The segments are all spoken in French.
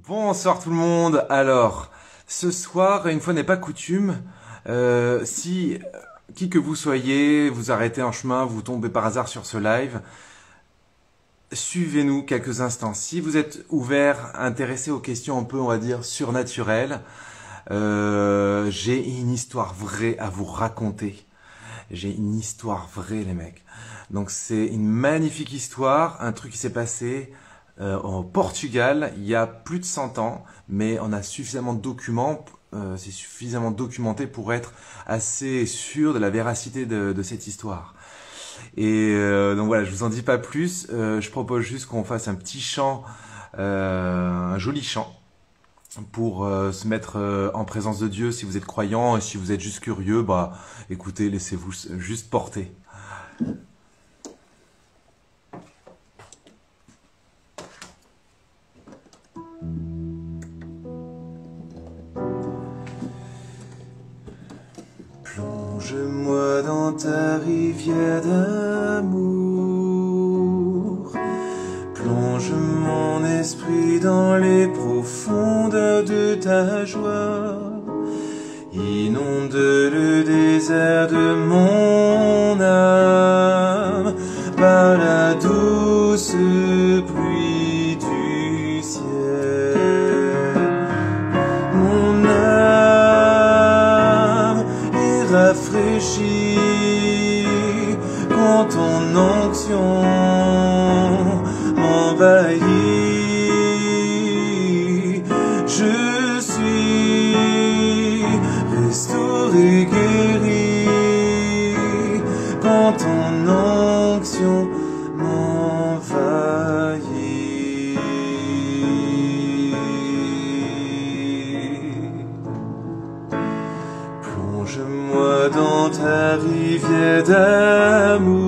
Bonsoir tout le monde. Alors, ce soir, une fois n'est pas coutume, si qui que vous soyez, vous arrêtez en chemin, vous tombez par hasard sur ce live, suivez-nous quelques instants. Si vous êtes ouvert, intéressé aux questions un peu, on va dire, surnaturelles, j'ai une histoire vraie à vous raconter. J'ai une histoire vraie, les mecs. Donc c'est une magnifique histoire, un truc qui s'est passé au Portugal il y a plus de 100 ans, mais on a suffisamment de documents, c'est suffisamment documenté pour être assez sûr de la véracité de cette histoire. Et donc voilà, je vous en dis pas plus. Je propose juste qu'on fasse un petit chant, un joli chant, pour se mettre en présence de Dieu si vous êtes croyant, et si vous êtes juste curieux, bah écoutez, laissez-vous juste porter. Plonge-moi dans ta rivière d'amour, plonge mon esprit dans les profondeurs de ta joie, inonde le désert de mon âme par la douce pluie du ciel. Mon âme est rafraîchie quand ton onction m'envahit. Je suis restauré, guéri quand ton onction m'envahit. Plonge-moi dans ta rivière d'amour,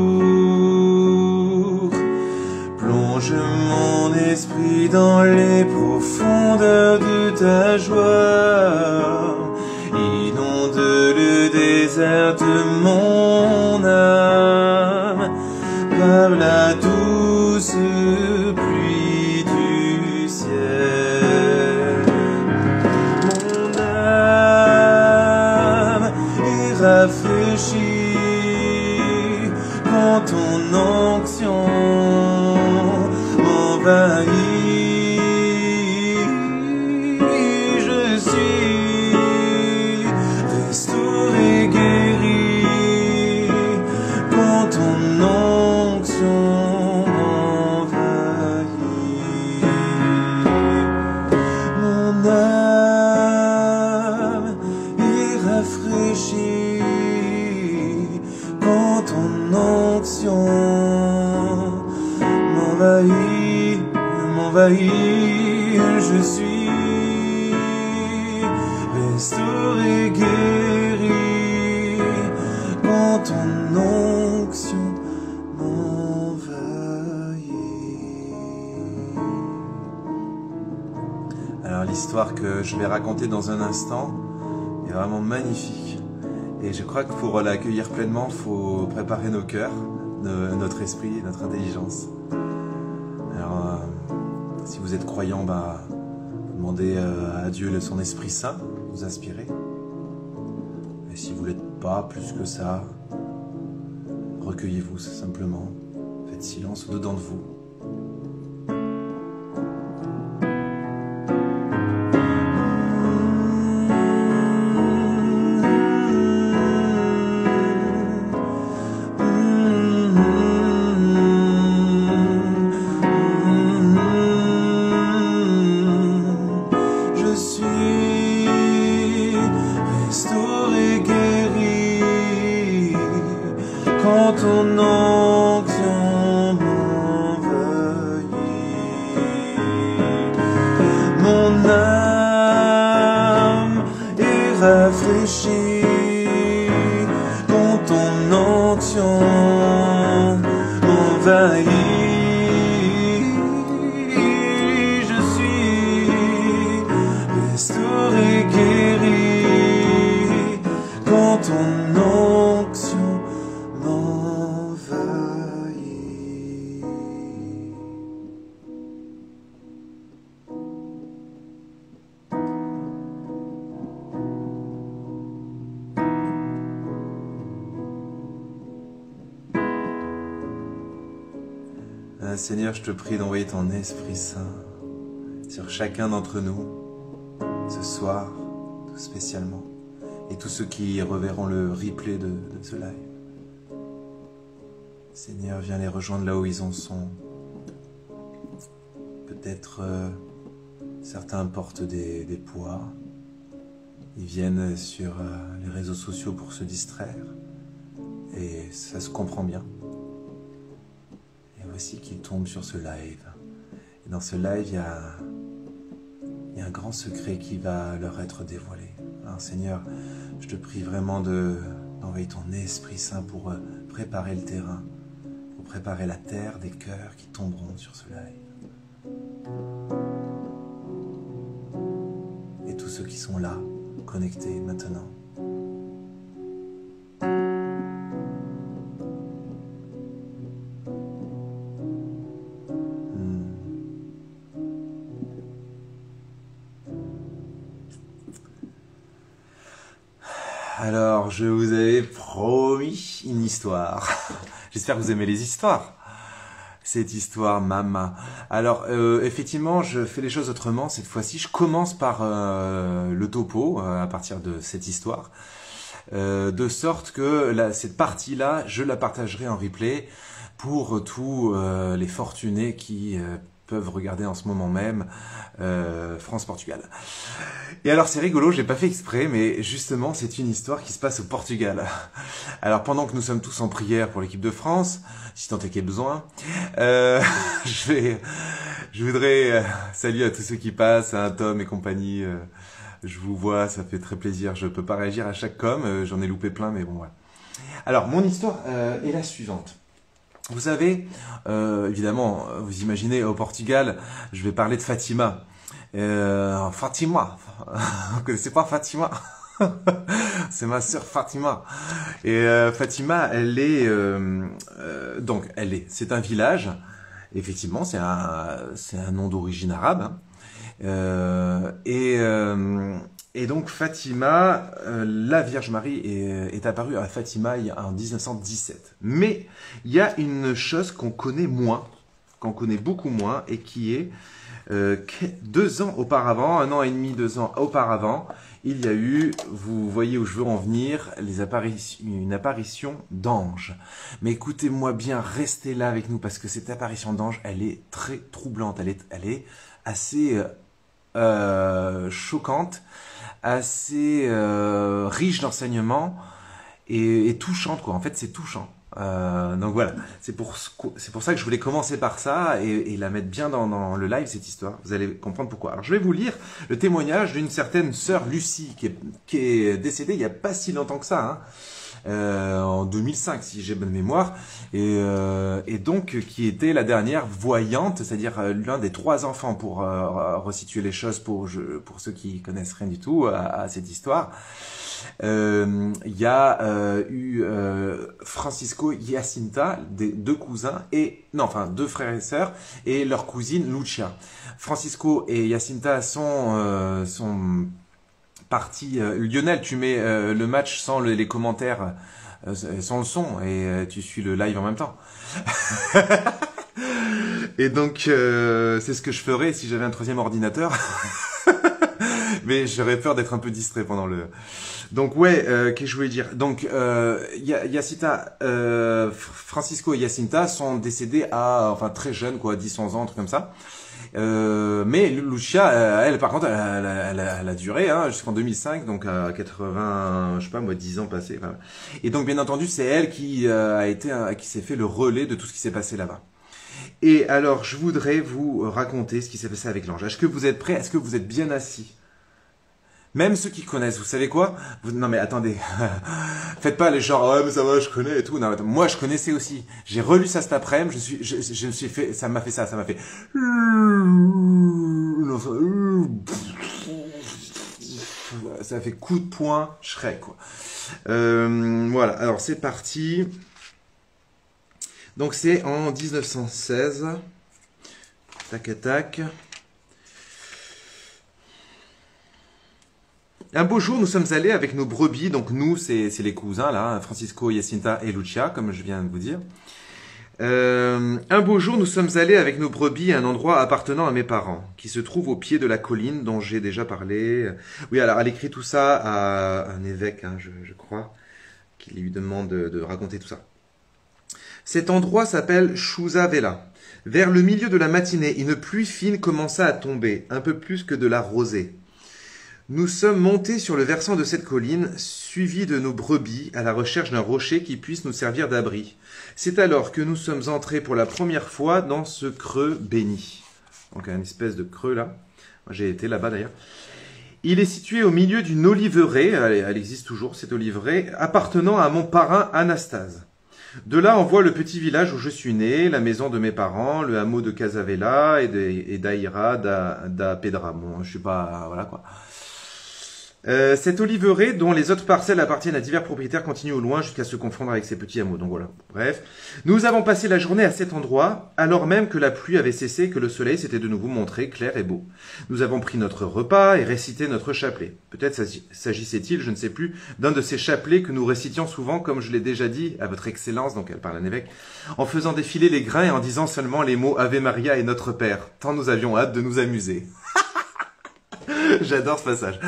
plonge mon esprit dans les profondeurs de ta joie, inonde le désert de mon âme par la douce pluie du ciel. Mon âme est rafraîchie quand ton onction m'envahit. Je suis restauré, guéri quand ton onction m'envahit. Mon âme est rafraîchie quand ton onction m'envahit, m'envahit. Je suis restauré, guéri quand ton onction m'envahit. Alors l'histoire que je vais raconter dans un instant est vraiment magnifique. Et je crois que pour l'accueillir pleinement, il faut préparer nos cœurs, notre esprit, notre intelligence. Alors, si vous êtes croyant, bah, demandez à Dieu son Esprit Saint, vous inspirer. Et si vous l'êtes pas plus que ça, recueillez-vous simplement, faites silence au-dedans de vous. Quand ton onction m'envahit, mon âme est rafraîchie. Quand ton onction m'envahit, je suis restauré, guéri quand ton onction m'envahit. Seigneur, je te prie d'envoyer ton Esprit Saint sur chacun d'entre nous, ce soir, tout spécialement, et tous ceux qui reverront le replay de ce live. Seigneur, viens les rejoindre là où ils en sont. Peut-être certains portent des poids. Ils viennent sur les réseaux sociaux pour se distraire. Et ça se comprend bien. Et voici qu'ils tombent sur ce live. Et dans ce live, il y a un grand secret qui va leur être dévoilé. Alors Seigneur, je te prie vraiment d'envoyer ton Esprit Saint pour préparer le terrain, pour préparer la terre des cœurs qui tomberont sur ce live. Et tous ceux qui sont là, connectés maintenant. Alors, je vous avais promis une histoire. J'espère que vous aimez les histoires. Cette histoire, Mama. Alors, effectivement, je fais les choses autrement cette fois-ci. Je commence par le topo, à partir de cette histoire. De sorte que cette partie-là, je la partagerai en replay pour tous les fortunés qui peuvent regarder en ce moment même France-Portugal. Et alors c'est rigolo, je l'ai pas fait exprès, mais justement c'est une histoire qui se passe au Portugal. Alors pendant que nous sommes tous en prière pour l'équipe de France, si tant est qu'il y ait besoin, je voudrais saluer à tous ceux qui passent, à Tom et compagnie. Je vous vois, ça fait très plaisir. Je peux pas réagir à chaque com, j'en ai loupé plein, mais bon voilà. Alors mon histoire est la suivante. Vous savez, évidemment, vous imaginez, au Portugal, je vais parler de Fatima. Fatima, vous connaissez pas Fatima? C'est ma sœur Fatima. Et Fatima, c'est un village. Effectivement, c'est un nom d'origine arabe. Et donc Fatima, la Vierge Marie est apparue à Fatima en 1917. Mais il y a une chose qu'on connaît moins, qu'on connaît beaucoup moins, et qui est 2 ans auparavant, 1 an et demi, 2 ans auparavant, il y a eu, vous voyez où je veux en venir, une apparition d'ange. Mais écoutez-moi bien, restez là avec nous, parce que cette apparition d'ange, elle est très troublante, elle est assez choquante, assez riche d'enseignements et touchante, quoi. En fait, c'est touchant. Donc voilà, c'est pour ça que je voulais commencer par ça et la mettre bien dans le live, cette histoire. Vous allez comprendre pourquoi. Alors je vais vous lire le témoignage d'une certaine sœur Lucie qui est décédée il n'y a pas si longtemps que ça, hein, en 2005 si j'ai bonne mémoire, et donc qui était la dernière voyante, c'est-à-dire l'un des 3 enfants, pour resituer les choses pour ceux qui connaissent rien du tout à cette histoire. Il y a eu Francisco et Jacinta, 2 cousins, 2 frères et sœurs, et leur cousine Lucia. Francisco et Jacinta sont partis. Lionel, tu mets le match sans les commentaires, sans le son, et tu suis le live en même temps. Et donc, c'est ce que je ferais si j'avais un 3e ordinateur. Mais j'aurais peur d'être un peu distrait pendant le... Donc ouais, qu'est-ce que je voulais dire? Donc Jacinta, Francisco et Jacinta sont décédés très jeunes, quoi, 10-11 ans, un truc comme ça. Mais Lucia, elle par contre, elle a duré jusqu'en 2005, donc à 80, je sais pas moi, 10 ans passés. Voilà. Et donc bien entendu, c'est elle qui s'est fait le relais de tout ce qui s'est passé là-bas. Et alors, je voudrais vous raconter ce qui s'est passé avec l'ange. Est-ce que vous êtes prêts? Est-ce que vous êtes bien assis? Même ceux qui connaissent, vous savez quoi? Non mais attendez, faites pas les genres, ouais mais ça va, je connais et tout. Non, moi je connaissais aussi. J'ai relu ça cet après-midi, je me suis fait, ça m'a fait. Ça fait coup de poing, Shrek, quoi. Voilà, alors c'est parti. Donc c'est en 1916. Tac, tac. Un beau jour, nous sommes allés avec nos brebis, donc nous, c'est les cousins, là, Francisco, Jacinta et Lucia, comme je viens de vous dire. Un beau jour, nous sommes allés avec nos brebis à un endroit appartenant à mes parents, qui se trouve au pied de la colline dont j'ai déjà parlé. Oui, alors elle écrit tout ça à un évêque, hein, je crois, qui lui demande de raconter tout ça. Cet endroit s'appelle Chouzavela. Vers le milieu de la matinée, une pluie fine commença à tomber, un peu plus que de la rosée. Nous sommes montés sur le versant de cette colline, suivis de nos brebis, à la recherche d'un rocher qui puisse nous servir d'abri. C'est alors que nous sommes entrés pour la première fois dans ce creux béni. Donc un espèce de creux là. Moi, j'ai été là-bas d'ailleurs. Il est situé au milieu d'une oliveraie, elle existe toujours cette oliveraie, appartenant à mon parrain Anastase. De là, on voit le petit village où je suis né, la maison de mes parents, le hameau de Casavela et d'Aïra, da Pedra. Bon, je suis pas... Voilà quoi. Cette oliveraie, dont les autres parcelles appartiennent à divers propriétaires, continue au loin jusqu'à se confondre avec ces petits hameaux. Donc voilà, bref. Nous avons passé la journée à cet endroit, alors même que la pluie avait cessé et que le soleil s'était de nouveau montré clair et beau. Nous avons pris notre repas et récité notre chapelet. Peut-être s'agissait-il, je ne sais plus, d'un de ces chapelets que nous récitions souvent, comme je l'ai déjà dit, à votre excellence, donc elle parle à un évêque, en faisant défiler les grains et en disant seulement les mots Ave Maria et Notre Père, tant nous avions hâte de nous amuser. J'adore ce passage.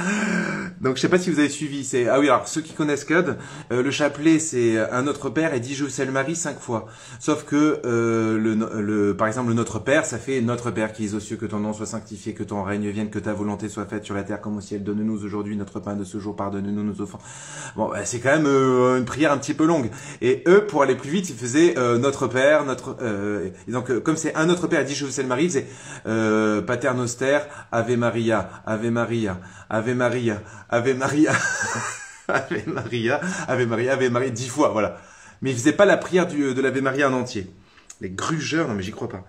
Donc je sais pas si vous avez suivi. Ah oui, alors ceux qui connaissent Code, le chapelet c'est un Notre Père et dit Je vous salue Marie 5 fois. Sauf que par exemple le Notre Père, ça fait Notre Père qui es aux cieux, que ton nom soit sanctifié, que ton règne vienne, que ta volonté soit faite sur la terre comme au ciel. Donne-nous aujourd'hui notre pain de ce jour, pardonne-nous nos offenses. Bon, c'est quand même une prière un petit peu longue. Et eux, pour aller plus vite, ils faisaient Notre Père, et donc comme c'est un Notre Père, dit Je vous salue Marie, ils faisaient Pater Noster, Ave Maria, Ave Maria, Ave Maria, Ave Maria, Ave Maria, Ave Maria, Ave Maria, 10 fois, voilà. Mais ils faisaient pas la prière de l'Ave Maria en entier. Les grugeurs, non mais j'y crois pas.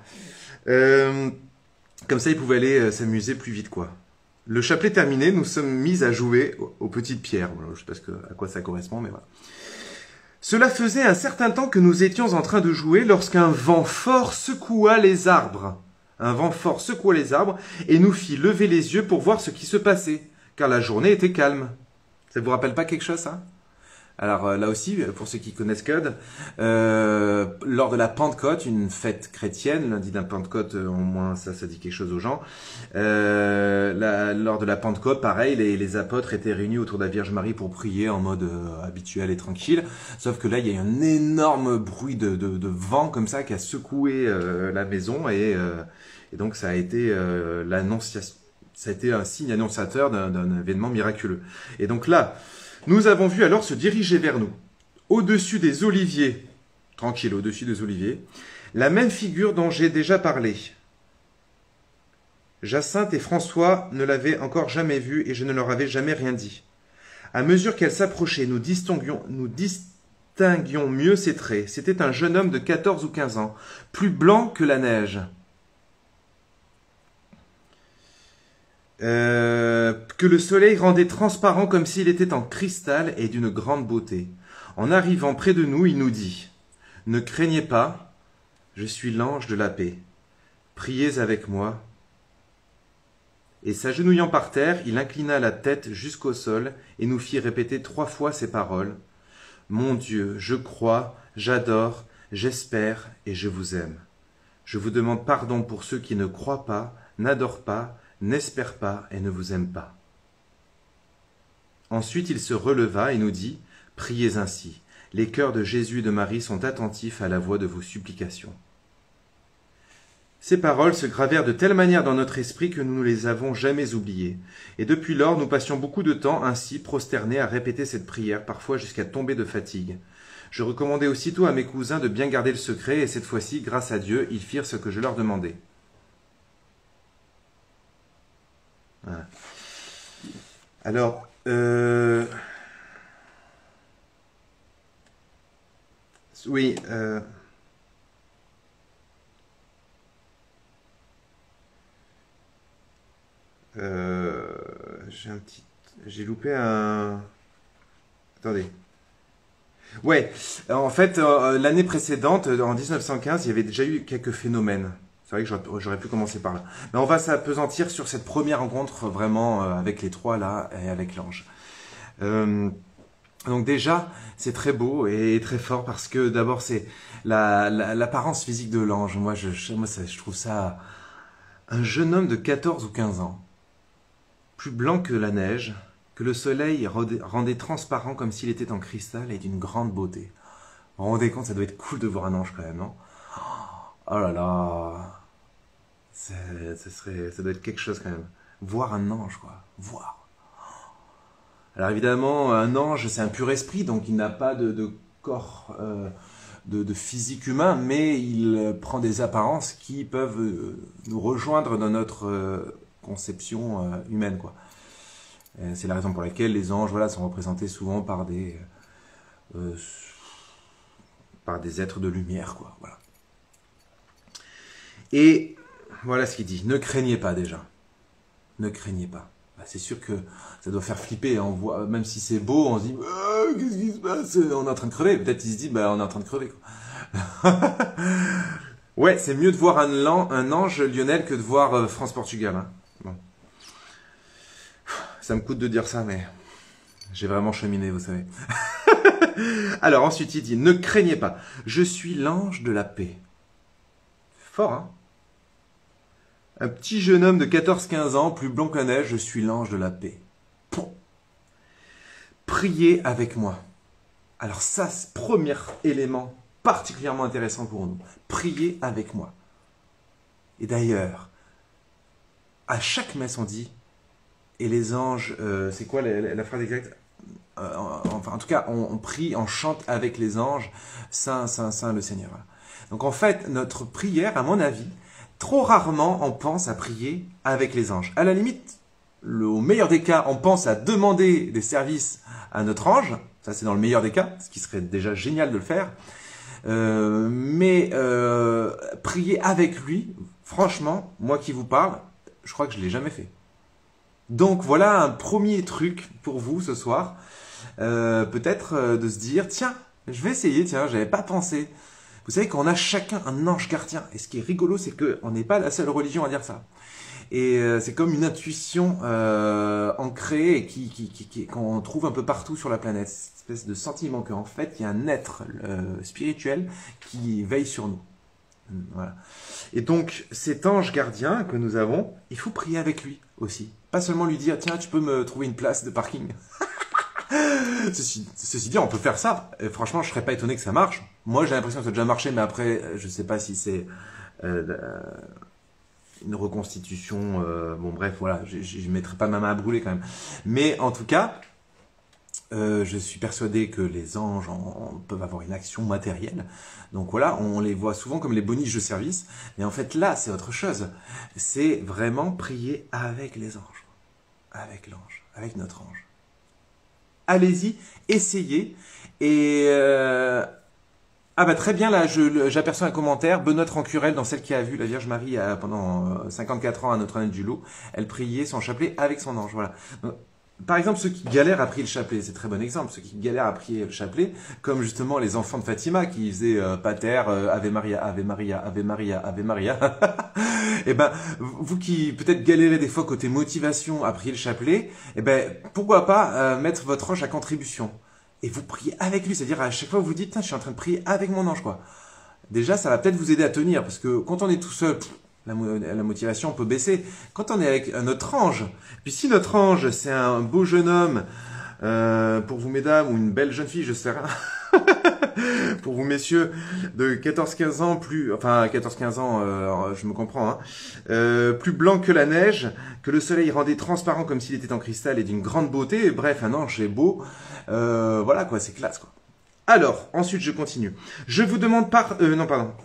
Comme ça, ils pouvaient aller s'amuser plus vite, quoi. Le chapelet terminé, nous sommes mis à jouer aux petites pierres. Voilà, je sais pas à quoi ça correspond, mais voilà. Cela faisait un certain temps que nous étions en train de jouer lorsqu'un vent fort secoua les arbres. Un vent fort secoua les arbres et nous fit lever les yeux pour voir ce qui se passait, car la journée était calme. Ça vous rappelle pas quelque chose, ça? Alors là aussi, pour ceux qui connaissent Code, lors de la Pentecôte, une fête chrétienne, lundi d'un Pentecôte, au moins ça dit quelque chose aux gens, lors de la Pentecôte, pareil, les apôtres étaient réunis autour de la Vierge Marie pour prier en mode habituel et tranquille, sauf que là, il y a eu un énorme bruit de vent comme ça qui a secoué la maison et donc ça a été l'annonciation, ça a été un signe annonciateur d'un événement miraculeux. Et donc là, nous avons vu alors se diriger vers nous, au-dessus des oliviers, tranquille, au-dessus des oliviers, la même figure dont j'ai déjà parlé. Jacinthe et François ne l'avaient encore jamais vue et je ne leur avais jamais rien dit. À mesure qu'elle s'approchait, nous distinguions mieux ses traits. C'était un jeune homme de 14 ou 15 ans, plus blanc que la neige. Que le soleil rendait transparent comme s'il était en cristal et d'une grande beauté. En arrivant près de nous, il nous dit « Ne craignez pas, je suis l'ange de la paix. Priez avec moi. » Et s'agenouillant par terre, il inclina la tête jusqu'au sol et nous fit répéter 3 fois ces paroles. « Mon Dieu, je crois, j'adore, j'espère et je vous aime. Je vous demande pardon pour ceux qui ne croient pas, n'adorent pas, n'espère pas et ne vous aime pas. » Ensuite il se releva et nous dit, « Priez ainsi, les cœurs de Jésus et de Marie sont attentifs à la voix de vos supplications. » Ces paroles se gravèrent de telle manière dans notre esprit que nous ne les avons jamais oubliées. Et depuis lors, nous passions beaucoup de temps ainsi prosternés à répéter cette prière, parfois jusqu'à tomber de fatigue. Je recommandai aussitôt à mes cousins de bien garder le secret, et cette fois-ci, grâce à Dieu, ils firent ce que je leur demandais. Voilà. Alors, oui, j'ai loupé un... Attendez. Ouais, en fait, l'année précédente, en 1915, il y avait déjà eu quelques phénomènes. C'est vrai que j'aurais pu commencer par là. Mais on va s'appesantir sur cette première rencontre vraiment avec les 3 là et avec l'ange. Donc déjà, c'est très beau et très fort parce que d'abord, c'est l'apparence physique de l'ange. Moi, je trouve ça un jeune homme de 14 ou 15 ans, plus blanc que la neige, que le soleil rendait transparent comme s'il était en cristal et d'une grande beauté. Vous vous rendez compte, ça doit être cool de voir un ange quand même, non? Oh là là, ça doit être quelque chose quand même. Voir un ange, quoi. Voir. Alors évidemment, un ange, c'est un pur esprit, donc il n'a pas de corps, de physique humain, mais il prend des apparences qui peuvent nous rejoindre dans notre conception humaine, quoi. C'est la raison pour laquelle les anges, voilà, sont représentés souvent euh, par des êtres de lumière, quoi. Voilà. Et voilà ce qu'il dit. Ne craignez pas déjà. Ne craignez pas. Bah, c'est sûr que ça doit faire flipper. On voit, même si c'est beau, on se dit qu'est-ce qui se passe? On est en train de crever. Peut-être il se dit bah, on est en train de crever, quoi. Ouais, c'est mieux de voir un ange, Lionel, que de voir France-Portugal. Hein. Bon. Ça me coûte de dire ça, mais j'ai vraiment cheminé, vous savez. Alors ensuite il dit, ne craignez pas, je suis l'ange de la paix. Fort, hein? Un petit jeune homme de 14-15 ans, plus blond que la neige, je suis l'ange de la paix. Pouh. Priez avec moi. Alors ça, c'est le premier élément particulièrement intéressant pour nous. Priez avec moi. Et d'ailleurs, à chaque messe on dit, et les anges, c'est quoi la phrase exacte? Enfin, en tout cas, on prie, on chante avec les anges, Saint, Saint, Saint le Seigneur. Donc en fait, notre prière, à mon avis, trop rarement on pense à prier avec les anges. À la limite, au meilleur des cas, on pense à demander des services à notre ange, ça c'est dans le meilleur des cas, ce qui serait déjà génial de le faire. Mais prier avec lui, franchement, moi qui vous parle, je crois que je ne l'ai jamais fait. Donc voilà un premier truc pour vous ce soir. Peut-être de se dire, tiens, je vais essayer, tiens, j'avais pas pensé. Vous savez qu'on a chacun un ange gardien. Et ce qui est rigolo, c'est qu'on n'est pas la seule religion à dire ça. Et c'est comme une intuition ancrée et qu'on trouve un peu partout sur la planète. Cette espèce de sentiment qu'en fait, il y a un être spirituel qui veille sur nous. Voilà. Et donc, cet ange gardien que nous avons, il faut prier avec lui aussi. Pas seulement lui dire, tiens, tu peux me trouver une place de parking. Ceci dit, on peut faire ça. Et franchement, je serais pas étonné que ça marche. Moi, j'ai l'impression que ça a déjà marché, mais après, je sais pas si c'est une reconstitution. Bon, bref, voilà, je mettrai pas ma main à brûler quand même. Mais en tout cas, je suis persuadé que les anges peuvent avoir une action matérielle. Donc voilà, on les voit souvent comme les boniches de service. Mais en fait, là, c'est autre chose. C'est vraiment prier avec les anges. Avec l'ange, avec notre ange. Allez-y, essayez. Et ah bah très bien, là j'aperçois un commentaire. Benoît Rancurel, dans celle qui a vu la Vierge Marie pendant 54 ans à Notre-Dame-du-Loup, elle priait son chapelet avec son ange. Voilà. Donc, par exemple, ceux qui galèrent à prier le chapelet, c'est un très bon exemple. Ceux qui galèrent à prier le chapelet, comme justement les enfants de Fatima qui faisaient Pater, Ave Maria, Ave Maria, Ave Maria, Ave Maria. Et ben, vous qui peut-être galérez des fois côté motivation à prier le chapelet, et ben pourquoi pas mettre votre ange à contribution et vous priez avec lui, c'est-à-dire à chaque fois vous dites, je suis en train de prier avec mon ange, quoi. Déjà, ça va peut-être vous aider à tenir, parce que quand on est tout seul, la motivation peut baisser. Quand on est avec notre ange, puis si notre ange, c'est un beau jeune homme, pour vous mesdames, ou une belle jeune fille, je sais rien, pour vous messieurs, de 14-15 ans, enfin 14-15 ans, je me comprends, hein, plus blanc que la neige, que le soleil rendait transparent comme s'il était en cristal et d'une grande beauté, bref, un ange est beau, voilà quoi, c'est classe quoi. Alors, ensuite je continue. Je vous demande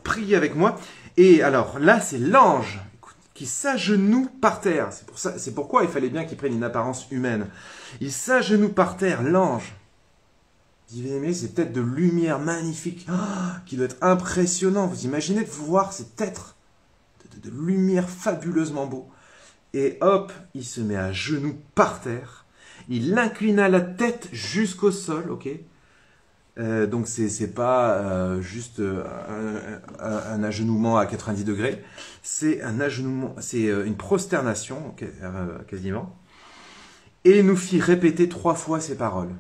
priez avec moi. Et alors, là c'est l'ange qui s'agenouille par terre. C'est pourquoi il fallait bien qu'il prenne une apparence humaine. Il s'agenouille par terre, l'ange. Divin, c'est peut-être de lumière magnifique, qui doit être impressionnant. Vous imaginez de voir cet être de lumière fabuleusement beau. Et hop, il se met à genoux par terre. Il inclina la tête jusqu'au sol, ok. Donc c'est pas juste un agenouillement à 90 degrés, c'est un agenouillement, c'est une prosternation quasiment. Et il nous fit répéter 3 fois ces paroles.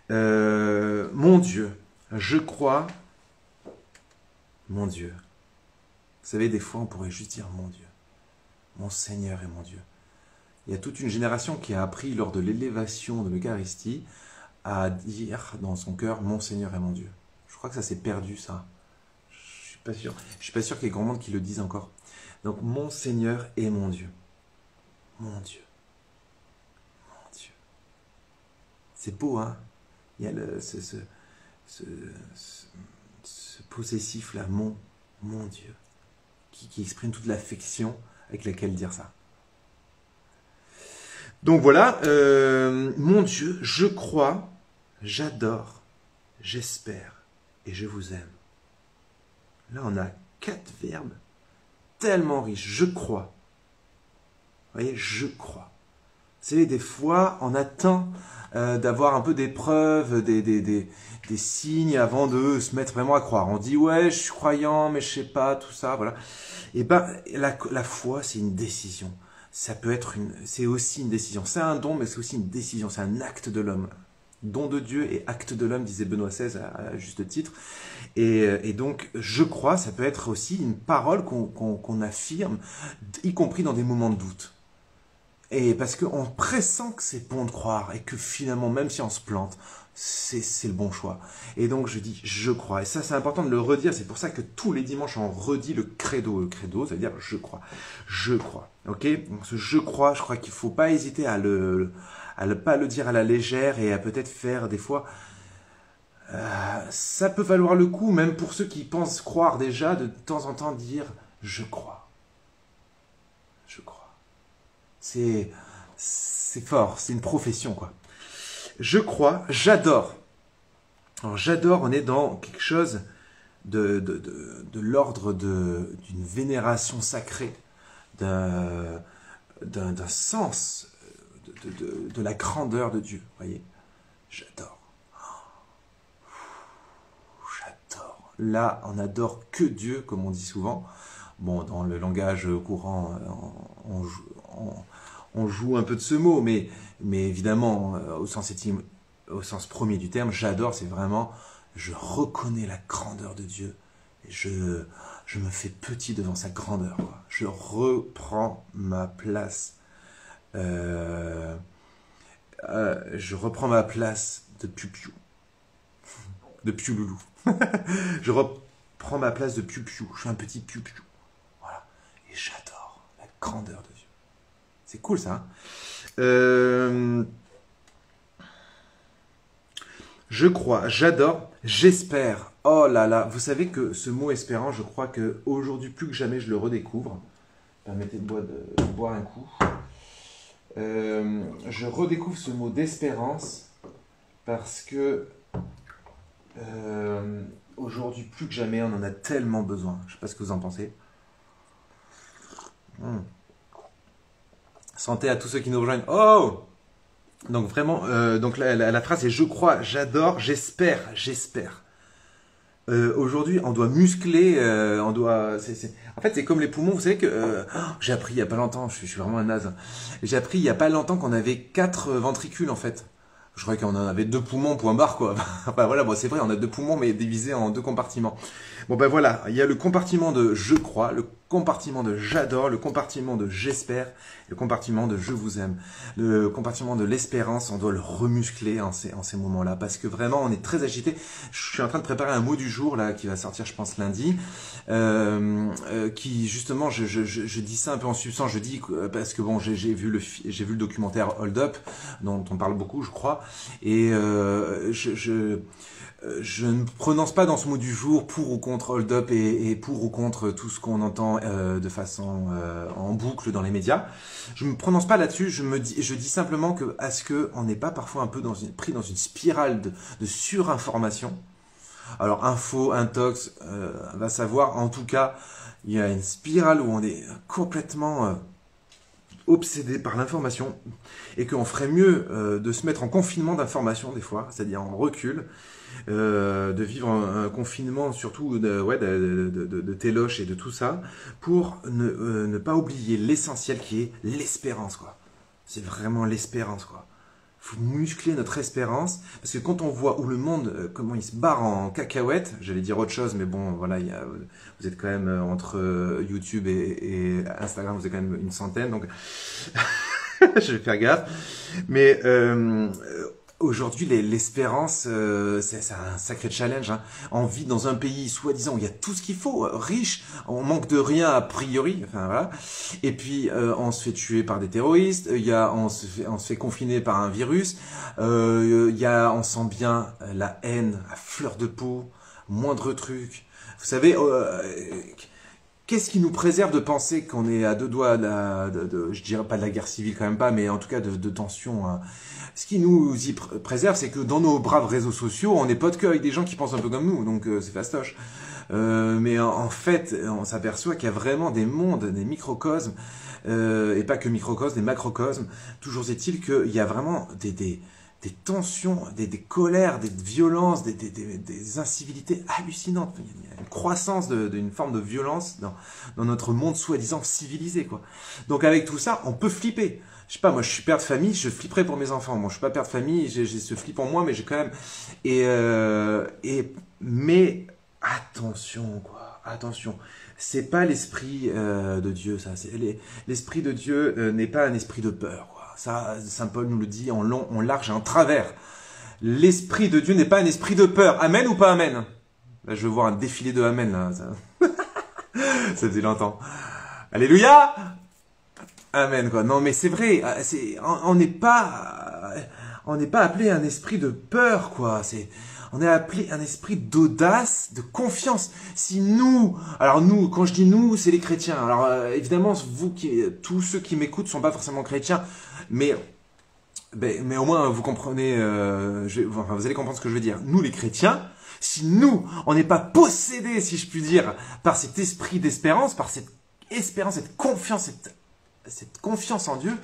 Mon Dieu, je crois, mon Dieu. Vous savez, des fois, on pourrait juste dire mon Dieu, mon Seigneur et mon Dieu. Il y a toute une génération qui a appris lors de l'élévation de l'Eucharistie à dire dans son cœur mon Seigneur et mon Dieu. Je crois que ça s'est perdu, ça. Je suis pas sûr. Je suis pas sûr qu'il y ait grand monde qui le dise encore. Donc, mon Seigneur et mon Dieu. Mon Dieu. Mon Dieu. C'est beau, hein? Il y a ce possessif là, mon Dieu, qui exprime toute l'affection avec laquelle dire ça. Donc voilà, mon Dieu, je crois, j'adore, j'espère et je vous aime. Là, on a 4 verbes tellement riches. Je crois. Vous voyez, je crois. Vous savez, des fois, on attend d'avoir un peu des preuves, des signes avant de se mettre vraiment à croire. On dit, ouais, je suis croyant, mais je sais pas, tout ça, voilà. Et ben, la foi, c'est une décision. Ça peut être c'est aussi une décision. C'est un don, mais c'est aussi une décision. C'est un acte de l'homme. Don de Dieu et acte de l'homme, disait Benoît XVI à juste titre. Et donc, je crois, ça peut être aussi une parole qu'on affirme, y compris dans des moments de doute. Et parce qu'on pressent que c'est bon de croire et que finalement, même si on se plante, c'est le bon choix. Et donc je dis, je crois. Et ça, c'est important de le redire. C'est pour ça que tous les dimanches, on redit le credo. Le credo, ça veut dire je crois. Je crois. Ok? Donc, ce je crois qu'il ne faut pas hésiter à pas le dire à la légère et à peut-être faire des fois. Ça peut valoir le coup, même pour ceux qui pensent croire déjà, de temps en temps dire je crois. Je crois. C'est fort, c'est une profession, quoi. Je crois, j'adore. Alors j'adore, on est dans quelque chose de l'ordre d'une vénération sacrée, d'un sens de la grandeur de Dieu. Vous voyez, j'adore. J'adore. Là, on n'adore que Dieu, comme on dit souvent. Bon, dans le langage courant, on joue un peu de ce mot, mais évidemment, au sens premier du terme, j'adore, c'est vraiment, je reconnais la grandeur de Dieu, et je me fais petit devant sa grandeur, quoi. Je reprends ma place, je reprends ma place de piou-piou, de piou-loulou. Je reprends ma place de piou-piou, je suis un petit piou-piou, voilà, et j'adore la grandeur de Dieu. C'est cool ça. Je crois, j'adore, j'espère. Oh là là, vous savez que ce mot espérant, je crois que aujourd'hui plus que jamais je le redécouvre. Permettez-moi de boire un coup. Je redécouvre ce mot d'espérance parce que aujourd'hui plus que jamais on en a tellement besoin. Je ne sais pas ce que vous en pensez. Santé à tous ceux qui nous rejoignent. Oh! Donc vraiment, donc la phrase est je crois, j'adore, j'espère, j'espère. Aujourd'hui, on doit muscler, En fait, c'est comme les poumons. Vous savez que j'ai appris il y a pas longtemps. Je suis vraiment un naze. J'ai appris il y a pas longtemps qu'on avait 4 ventricules en fait. Je croyais qu'on en avait 2 poumons, point barre quoi. Enfin voilà, bon c'est vrai, on a 2 poumons mais divisés en 2 compartiments. Bon ben voilà, il y a le compartiment de je crois, le compartiment de j'adore, le compartiment de j'espère, le compartiment de je vous aime. Le compartiment de l'espérance, on doit le remuscler en ces moments-là parce que vraiment on est très agité. Je suis en train de préparer un mot du jour là qui va sortir je pense lundi, qui justement je dis ça un peu en substance, je dis parce que bon j'ai vu le documentaire Hold Up dont on parle beaucoup je crois et je ne prononce pas dans ce mot du jour pour ou contre Hold Up et pour ou contre tout ce qu'on entend de façon en boucle dans les médias. Je ne me prononce pas là-dessus, je dis simplement que est-ce qu'on n'est pas parfois un peu pris dans une spirale de surinformation. Alors info, intox, va savoir, en tout cas, il y a une spirale où on est complètement obsédé par l'information et qu'on ferait mieux de se mettre en confinement d'information des fois, c'est-à-dire en recul, de vivre un confinement surtout de téloche et de tout ça pour ne pas oublier l'essentiel qui est l'espérance quoi. C'est vraiment l'espérance quoi. faut muscler notre espérance, parce que quand on voit où le monde, comment il se barre en cacahuète, j'allais dire autre chose, mais bon, voilà, vous êtes quand même entre YouTube et Instagram, vous êtes quand même une centaine, donc je vais faire gaffe. Mais aujourd'hui, l'espérance, c'est un sacré challenge. Hein. On vit dans un pays, soi-disant, où il y a tout ce qu'il faut, riche, on manque de rien a priori, enfin voilà. Et puis, on se fait tuer par des terroristes, on se fait confiner par un virus, on sent bien la haine à fleur de peau, moindre truc. Vous savez, qu'est-ce qui nous préserve de penser qu'on est à deux doigts je dirais pas de la guerre civile quand même pas, mais en tout cas de tension. Hein. Ce qui nous y préserve, c'est que dans nos braves réseaux sociaux, on n'est pas que avec des gens qui pensent un peu comme nous, donc c'est fastoche. Mais en fait, on s'aperçoit qu'il y a vraiment des mondes, des microcosmes, et pas que microcosmes, des macrocosmes. Toujours est-il qu'il y a vraiment des tensions, des colères, des violences, des incivilités hallucinantes. Il y a une croissance d'une forme de violence dans notre monde soi-disant civilisé, quoi. Donc avec tout ça, on peut flipper. Je sais pas, moi je suis père de famille, je flipperai pour mes enfants. Moi je suis pas père de famille, j'ai ce flip en moi, mais j'ai quand même... Mais attention, quoi, attention. C'est pas l'esprit de Dieu, ça. L'esprit de Dieu n'est pas un esprit de peur, quoi. Ça, Saint Paul nous le dit en long, en large et en travers. L'esprit de Dieu n'est pas un esprit de peur. Amen ou pas amen? Là, je veux voir un défilé de amen, là. Ça faisait longtemps. Alléluia! Amen, quoi. Non, mais c'est vrai. On n'est pas appelé un esprit de peur, quoi. On est appelé un esprit d'audace, de confiance. Si nous, alors nous, quand je dis nous, c'est les chrétiens. Alors évidemment, tous ceux qui m'écoutent sont pas forcément chrétiens, mais au moins vous comprenez, vous allez comprendre ce que je veux dire. Nous, les chrétiens, si nous, on n'est pas possédés, si je puis dire, par cet esprit d'espérance, par cette espérance, cette confiance en Dieu,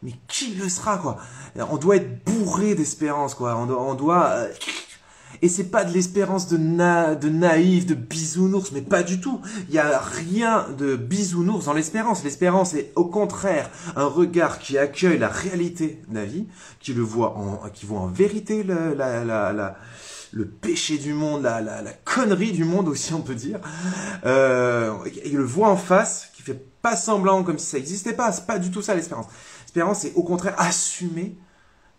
mais qui le sera, quoi? On doit être bourré d'espérance, quoi. On doit et c'est pas de l'espérance de naïf, de bisounours, mais pas du tout. Il y a rien de bisounours dans l'espérance. L'espérance est au contraire un regard qui accueille la réalité de la vie, qui voit en vérité le péché du monde, la connerie du monde aussi, on peut dire. Il le voit en face, qui fait pas semblant comme si ça n'existait pas. C'est pas du tout ça l'espérance. L'espérance, c'est au contraire assumer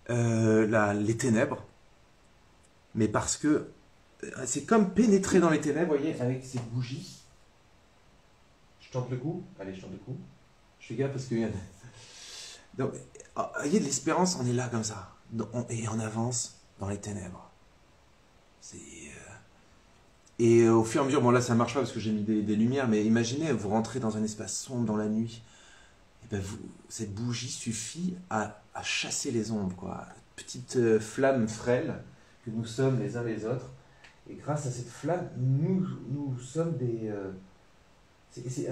les ténèbres. Mais parce que c'est comme pénétrer dans les ténèbres, vous voyez, avec ces bougies. Je tente le coup. Allez, je tente le coup. Je fais gaffe parce que... Donc, vous voyez, de l'espérance, on est là comme ça. Et on avance dans les ténèbres. Et au fur et à mesure, bon là ça marche pas parce que j'ai mis des lumières, mais imaginez, vous rentrez dans un espace sombre dans la nuit. Et ben cette bougie suffit à chasser les ombres, quoi. Petite flamme frêle que nous sommes les uns les autres. Et grâce à cette flamme, nous sommes des...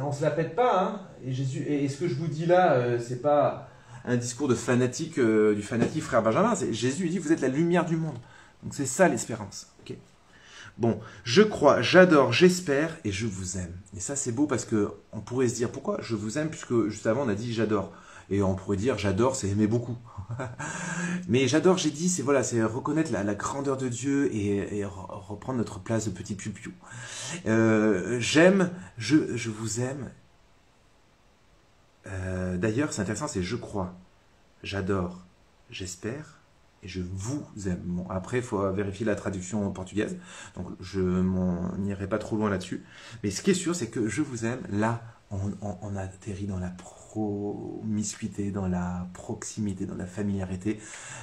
on se la pète pas, hein. Et ce que je vous dis là, c'est pas un discours de fanatique, du fanatique frère Benjamin. Jésus dit, vous êtes la lumière du monde. Donc c'est ça l'espérance. Okay. Bon, je crois, j'adore, j'espère et je vous aime. Et ça c'est beau parce que on pourrait se dire, pourquoi je vous aime, puisque juste avant on a dit j'adore. Et on pourrait dire j'adore, c'est aimer beaucoup. Mais j'adore, j'ai dit, c'est reconnaître la grandeur de Dieu et reprendre notre place de petit piou-piou. J'aime, je vous aime. D'ailleurs, c'est intéressant, c'est je crois, j'adore, j'espère et je vous aime. Bon, après, il faut vérifier la traduction portugaise, donc je m'en irai pas trop loin là-dessus. Mais ce qui est sûr, c'est que je vous aime, là, on atterrit dans la promiscuité, dans la proximité, dans la familiarité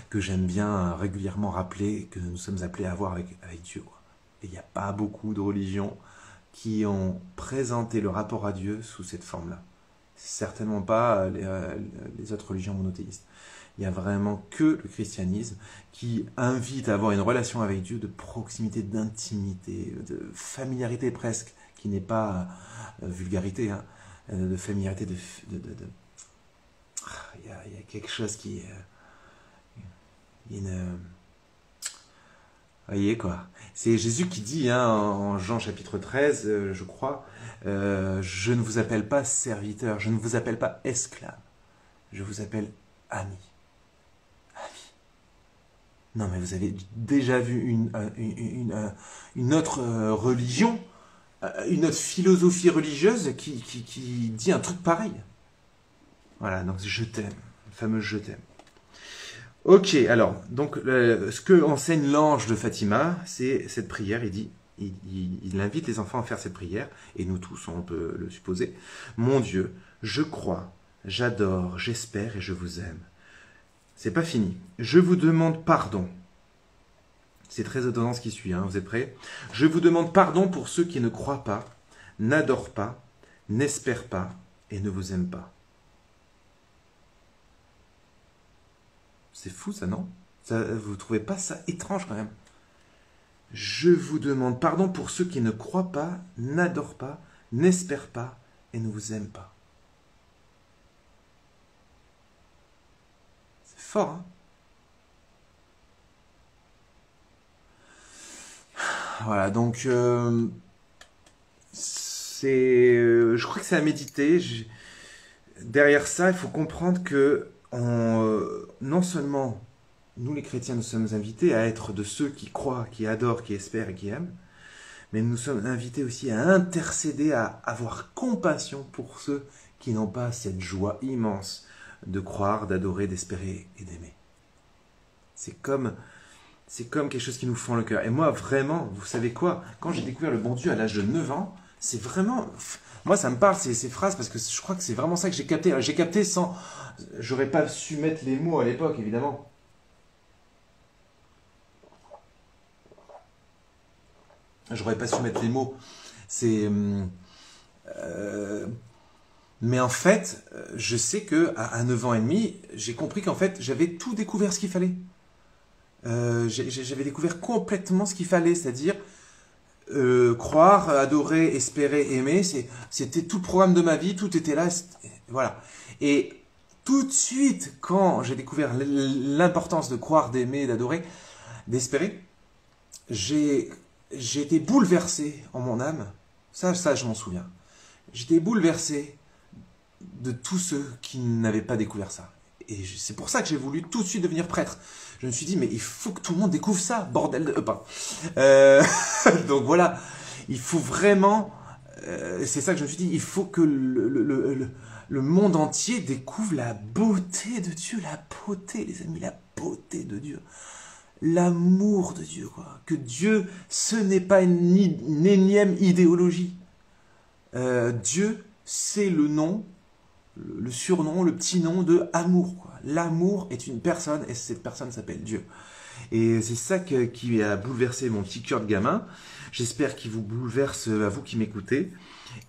que j'aime bien régulièrement rappeler que nous sommes appelés à avoir avec Dieu. Et il n'y a pas beaucoup de religions qui ont présenté le rapport à Dieu sous cette forme-là. Certainement pas les autres religions monothéistes. Il n'y a vraiment que le christianisme qui invite à avoir une relation avec Dieu de proximité, d'intimité, de familiarité presque, qui n'est pas vulgarité, hein, de familiarité, il y a quelque chose qui... vous voyez quoi. C'est Jésus qui dit hein, en Jean chapitre 13, je crois, je ne vous appelle pas serviteur, je ne vous appelle pas esclave, je vous appelle ami. Ami. Non, mais vous avez déjà vu une autre religion, une autre philosophie religieuse qui dit un truc pareil. Voilà, donc je t'aime, le fameux je t'aime. Ok, alors, donc ce que enseigne l'ange de Fatima, c'est cette prière. Il invite les enfants à faire cette prière, et nous tous, on peut le supposer. Mon Dieu, je crois, j'adore, j'espère et je vous aime. C'est pas fini. Je vous demande pardon. C'est très étonnant ce qui suit, hein, vous êtes prêts? Je vous demande pardon pour ceux qui ne croient pas, n'adorent pas, n'espèrent pas et ne vous aiment pas. C'est fou ça, non? Vous trouvez pas ça étrange quand même? Je vous demande pardon pour ceux qui ne croient pas, n'adorent pas, n'espèrent pas et ne vous aiment pas. C'est fort, hein? Voilà, donc je crois que c'est à méditer. Derrière ça, il faut comprendre que non seulement nous les chrétiens, nous sommes invités à être de ceux qui croient, qui adorent, qui espèrent et qui aiment, mais nous sommes invités aussi à intercéder, à avoir compassion pour ceux qui n'ont pas cette joie immense de croire, d'adorer, d'espérer et d'aimer. C'est comme quelque chose qui nous fend le cœur. Et moi, vraiment, vous savez quoi? Quand j'ai découvert le bon Dieu à l'âge de 9 ans, c'est vraiment... Moi, ça me parle, ces phrases, parce que je crois que c'est vraiment ça que j'ai capté. J'ai capté sans... J'aurais pas su mettre les mots à l'époque, évidemment. J'aurais pas su mettre les mots. C'est... mais en fait, je sais que à 9 ans et demi, j'ai compris qu'en fait, j'avais tout découvert ce qu'il fallait. J'avais découvert complètement ce qu'il fallait, c'est-à-dire croire, adorer, espérer, aimer. C'était tout le programme de ma vie, tout était là. Voilà. Et tout de suite, quand j'ai découvert l'importance de croire, d'aimer, d'adorer, d'espérer, j'ai été bouleversé en mon âme. Ça, je m'en souviens. J'étais bouleversé de tous ceux qui n'avaient pas découvert ça. Et c'est pour ça que j'ai voulu tout de suite devenir prêtre. Je me suis dit, mais il faut que tout le monde découvre ça, bordel de... donc voilà, il faut vraiment... c'est ça que je me suis dit, il faut que le monde entier découvre la beauté de Dieu, la beauté, les amis, la beauté de Dieu. L'amour de Dieu, quoi. Que Dieu, ce n'est pas une énième idéologie. Dieu, c'est le nom, le surnom, le petit nom de amour, quoi. L'amour est une personne et cette personne s'appelle Dieu. Et c'est ça qui a bouleversé mon petit cœur de gamin. J'espère qu'il vous bouleverse à vous qui m'écoutez.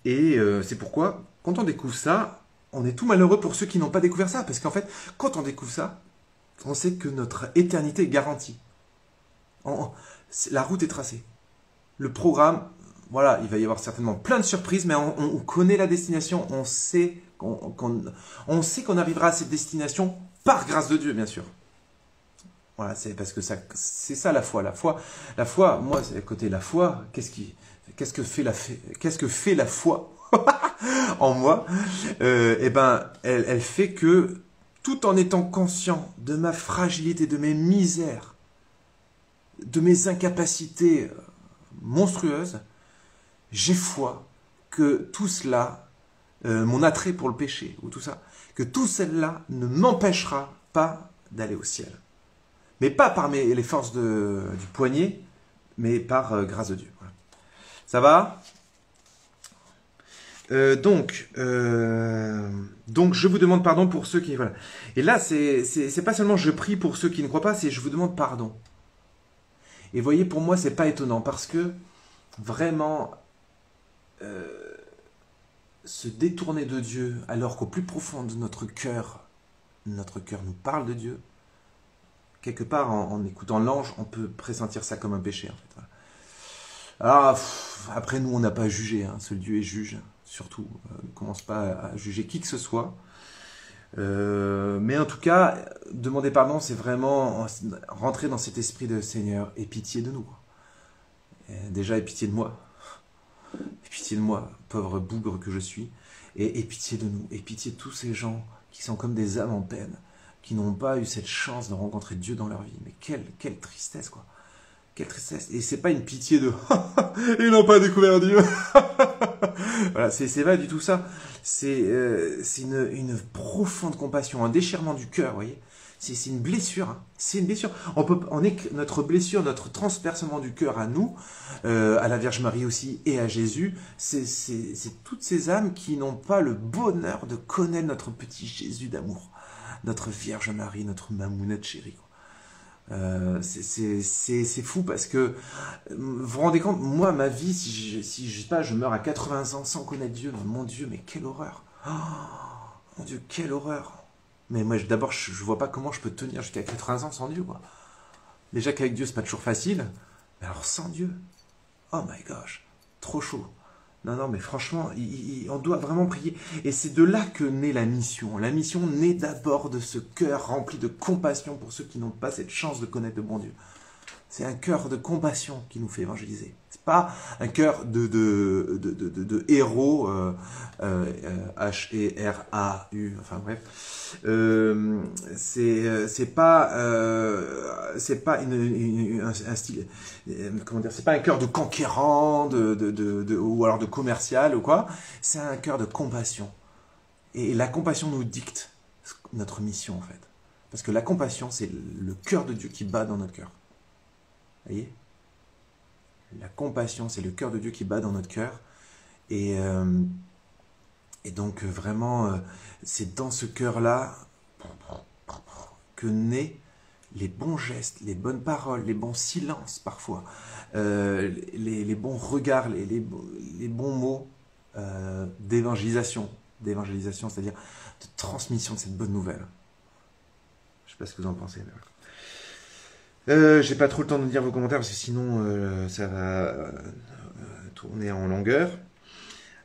Et c'est pourquoi, quand on découvre ça, on est tout malheureux pour ceux qui n'ont pas découvert ça. Parce qu'en fait, quand on découvre ça, on sait que notre éternité est garantie. La route est tracée. Le programme, voilà, il va y avoir certainement plein de surprises, mais on connaît la destination, on sait qu'on arrivera à cette destination par grâce de Dieu, bien sûr. Voilà, c'est parce que c'est ça la foi. La foi, moi, c'est à côté de la foi. Qu'est-ce que fait la foi en moi? Elle fait que, tout en étant conscient de ma fragilité, de mes misères, de mes incapacités monstrueuses, j'ai foi que tout cela, mon attrait pour le péché, ou tout ça, que tout cela ne m'empêchera pas d'aller au ciel. Mais pas par les forces du poignet, mais par grâce de Dieu. Voilà. Ça va? Donc, je vous demande pardon pour ceux qui... Voilà. Et là, c'est pas seulement je prie pour ceux qui ne croient pas, c'est je vous demande pardon. Et voyez, pour moi, c'est pas étonnant, parce que vraiment... se détourner de Dieu alors qu'au plus profond de notre cœur nous parle de Dieu, quelque part en écoutant l'ange, on peut pressentir ça comme un péché en fait. Voilà. Alors, après nous on n'a pas à juger, hein. Seul Dieu est juge, surtout, ne commence pas à juger qui que ce soit. Mais en tout cas, demander pardon, c'est vraiment rentrer dans cet esprit de Seigneur, aie pitié de nous. Déjà, aie pitié de moi. Aie pitié de moi, pauvre bougre que je suis, et aie pitié de nous, aie pitié de tous ces gens qui sont comme des âmes en peine, qui n'ont pas eu cette chance de rencontrer Dieu dans leur vie. Mais quelle tristesse, quoi. Quelle tristesse. Et c'est pas une pitié de ils n'ont pas découvert Dieu. Voilà, c'est pas du tout ça. C'est une profonde compassion, un déchirement du cœur, vous voyez. C'est une blessure. Hein. C'est une blessure. Notre blessure, notre transpercement du cœur à nous, à la Vierge Marie aussi et à Jésus, c'est toutes ces âmes qui n'ont pas le bonheur de connaître notre petit Jésus d'amour, notre Vierge Marie, notre mamounette chérie. C'est fou parce que vous vous rendez compte, moi ma vie, si je sais pas, je meurs à 80 ans sans connaître Dieu, mon Dieu, mais quelle horreur. Oh, mon Dieu, quelle horreur. Mais moi d'abord je vois pas comment je peux tenir jusqu'à 80 ans sans Dieu, quoi. Déjà qu'avec Dieu c'est pas toujours facile, mais alors sans Dieu, oh my gosh, trop chaud. Non, non, mais franchement, on doit vraiment prier. Et c'est de là que naît la mission. La mission naît d'abord de ce cœur rempli de compassion pour ceux qui n'ont pas cette chance de connaître le bon Dieu. C'est un cœur de compassion qui nous fait évangéliser. C'est pas un cœur de héros, H-E-R-A-U, enfin bref. C'est pas un style, comment dire, c'est pas un cœur de conquérant, ou alors de commercial ou quoi. C'est un cœur de compassion. Et la compassion nous dicte notre mission en fait. Parce que la compassion, c'est le cœur de Dieu qui bat dans notre cœur. Vous voyez? La compassion, c'est le cœur de Dieu qui bat dans notre cœur. Et donc, vraiment, c'est dans ce cœur-là que naissent les bons gestes, les bonnes paroles, les bons silences parfois, les bons regards, les bons mots d'évangélisation, c'est-à-dire de transmission de cette bonne nouvelle. Je ne sais pas ce que vous en pensez. Mais... j'ai pas trop le temps de lire vos commentaires parce que sinon ça va tourner en longueur.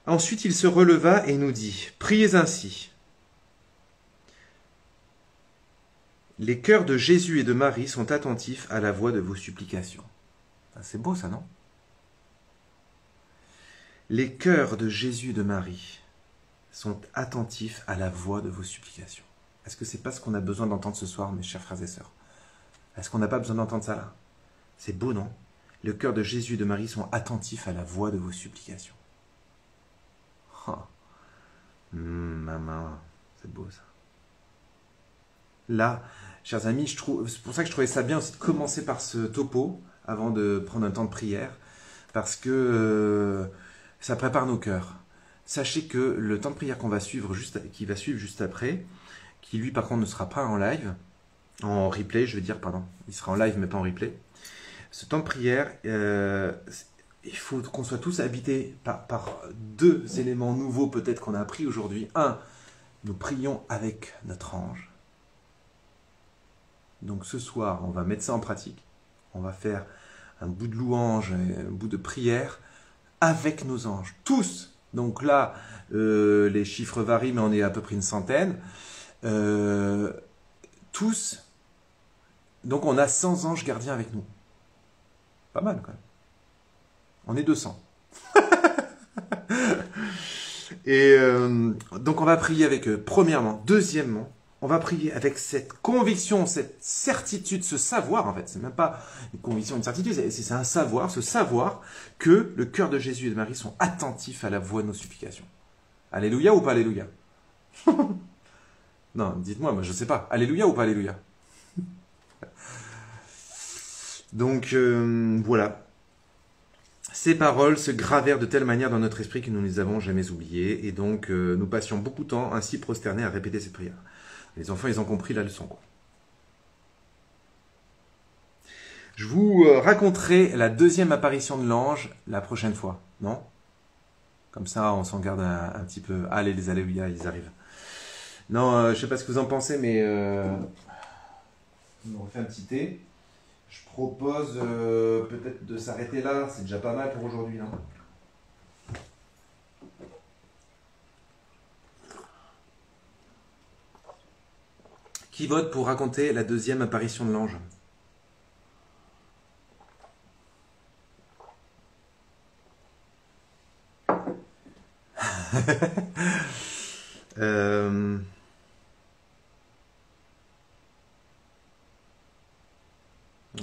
Ensuite, il se releva et nous dit, priez ainsi. Les cœurs de Jésus et de Marie sont attentifs à la voix de vos supplications. C'est beau ça, non? Les cœurs de Jésus et de Marie sont attentifs à la voix de vos supplications. Est-ce que c'est pas ce qu'on a besoin d'entendre ce soir, mes chers frères et sœurs? Est-ce qu'on n'a pas besoin d'entendre ça là? C'est beau, non? Le cœur de Jésus et de Marie sont attentifs à la voix de vos supplications. Oh. Maman, c'est beau ça. Là, chers amis, c'est pour ça que je trouvais ça bien aussi de commencer par ce topo avant de prendre un temps de prière, parce que ça prépare nos cœurs. Sachez que le temps de prière qui va suivre juste après, qui lui par contre ne sera pas en live, en replay, je veux dire, pardon. Il sera en live, mais pas en replay. Ce temps de prière, il faut qu'on soit tous habités par deux éléments nouveaux, peut-être qu'on a appris aujourd'hui. Un, nous prions avec notre ange. Donc ce soir, on va mettre ça en pratique. On va faire un bout de louange, un bout de prière avec nos anges. Tous. Donc là, les chiffres varient, mais on est à peu près une centaine. Tous. Donc on a 100 anges gardiens avec nous. Pas mal quand même. On est 200. Et donc on va prier avec eux, premièrement. Deuxièmement, on va prier avec cette conviction, cette certitude, ce savoir en fait. C'est même pas une conviction, une certitude, c'est un savoir, ce savoir que le cœur de Jésus et de Marie sont attentifs à la voix de nos supplications. Alléluia ou pas alléluia? Non, dites-moi, moi je sais pas. Alléluia ou pas alléluia? Donc voilà. Ces paroles se gravèrent de telle manière dans notre esprit que nous ne les avons jamais oubliées. Et donc nous passions beaucoup de temps ainsi prosternés à répéter cette prière. Les enfants, ils ont compris la leçon, quoi. Je vous raconterai la deuxième apparition de l'ange la prochaine fois, non? Comme ça, on s'en garde un petit peu. Allez, les alléluia, ils arrivent. Non, je sais pas ce que vous en pensez, mais on refait un petit thé. Je propose peut-être de s'arrêter là. C'est déjà pas mal pour aujourd'hui, non? Qui vote pour raconter la deuxième apparition de l'ange?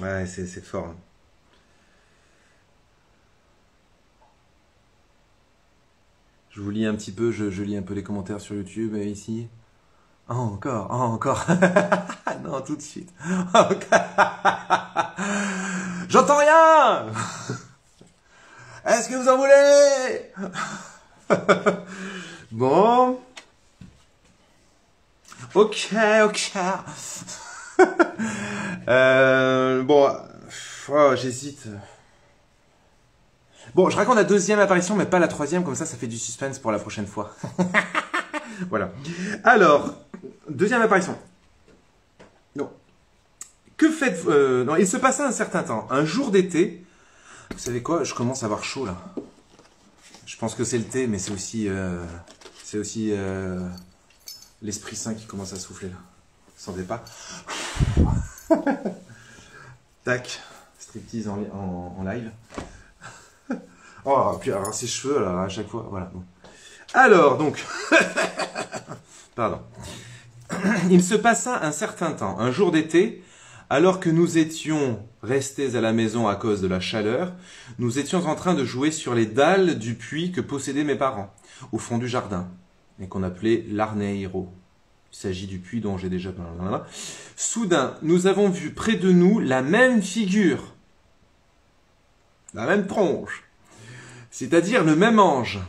Ouais, c'est fort. Hein. Je vous lis un petit peu, je lis un peu les commentaires sur YouTube ici. Oh, encore, oh, encore. Non, tout de suite. J'entends rien. Est-ce que vous en voulez? Bon. Ok, ok. Bon, oh, j'hésite. Bon, je raconte la deuxième apparition, mais pas la troisième, comme ça fait du suspense pour la prochaine fois. Voilà. Alors, deuxième apparition. Non. Que faites-vous non, il se passait un certain temps, un jour d'été. Vous savez quoi? Je commence à avoir chaud là. Je pense que c'est le thé, mais c'est aussi l'Esprit Saint qui commence à souffler là. Vous sentez pas? Tac. Striptease en live. Oh, puis alors ses cheveux là, à chaque fois. Voilà. Bon. Alors, donc. Pardon. Il se passa un certain temps, un jour d'été, alors que nous étions restés à la maison à cause de la chaleur, nous étions en train de jouer sur les dalles du puits que possédaient mes parents, au fond du jardin, et qu'on appelait l'Arneiro. Il s'agit du puits dont j'ai déjà parlé. Soudain, nous avons vu près de nous la même figure, la même tronche, c'est-à-dire le même ange,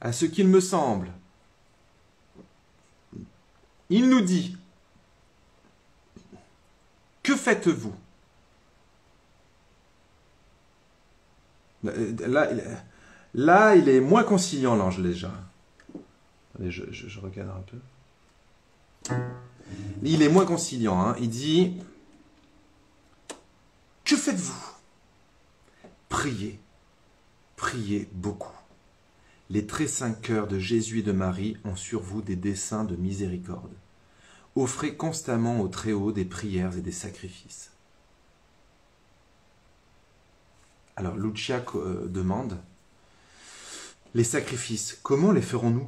à ce qu'il me semble. Il nous dit, que faites-vous? Là, il est moins conciliant, l'ange, déjà. Allez, je recadre un peu. Il est moins conciliant. Hein. Il dit, que faites-vous? Priez. Priez beaucoup. Les très saints cœurs de Jésus et de Marie ont sur vous des desseins de miséricorde. Offrez constamment au Très-Haut des prières et des sacrifices. Alors Lucia demande, les sacrifices, comment les ferons-nous?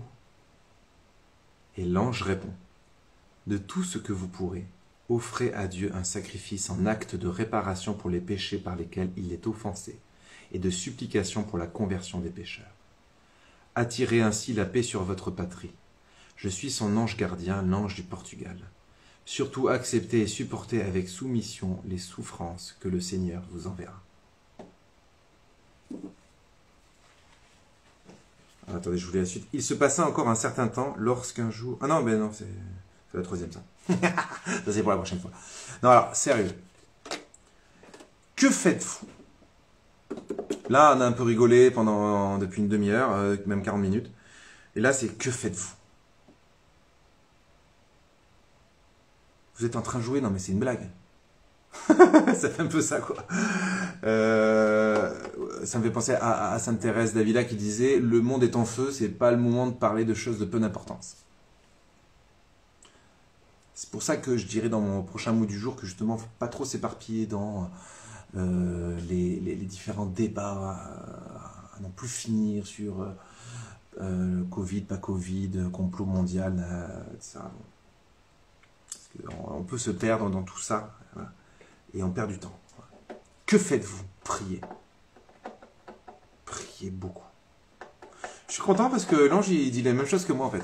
Et l'ange répond, de tout ce que vous pourrez, offrez à Dieu un sacrifice en acte de réparation pour les péchés par lesquels il est offensé, et de supplication pour la conversion des pécheurs. Attirez ainsi la paix sur votre patrie. Je suis son ange gardien, l'ange du Portugal. Surtout acceptez et supportez avec soumission les souffrances que le Seigneur vous enverra. Ah, attendez, je vous lis la suite. Il se passa encore un certain temps lorsqu'un jour... Ah non, mais non, c'est la troisième, ça. Ça, c'est pour la prochaine fois. Non, alors, sérieux. Que faites-vous? Là, on a un peu rigolé depuis une demi-heure, même 40 minutes. Et là, c'est que faites-vous? Vous êtes en train de jouer? Non, mais c'est une blague. Ça fait un peu ça, quoi. Ça me fait penser à Sainte Thérèse d'Avila qui disait « Le monde est en feu, c'est pas le moment de parler de choses de peu d'importance. » C'est pour ça que je dirais dans mon prochain mot du jour que justement, faut pas trop s'éparpiller dans les différents débats à non plus finir sur Covid, pas Covid, complot mondial, etc. Parce qu'on peut se perdre dans tout ça, voilà, et on perd du temps. Que faites-vous? Priez. Priez beaucoup. Je suis content parce que l'ange, il dit la même chose que moi, en fait.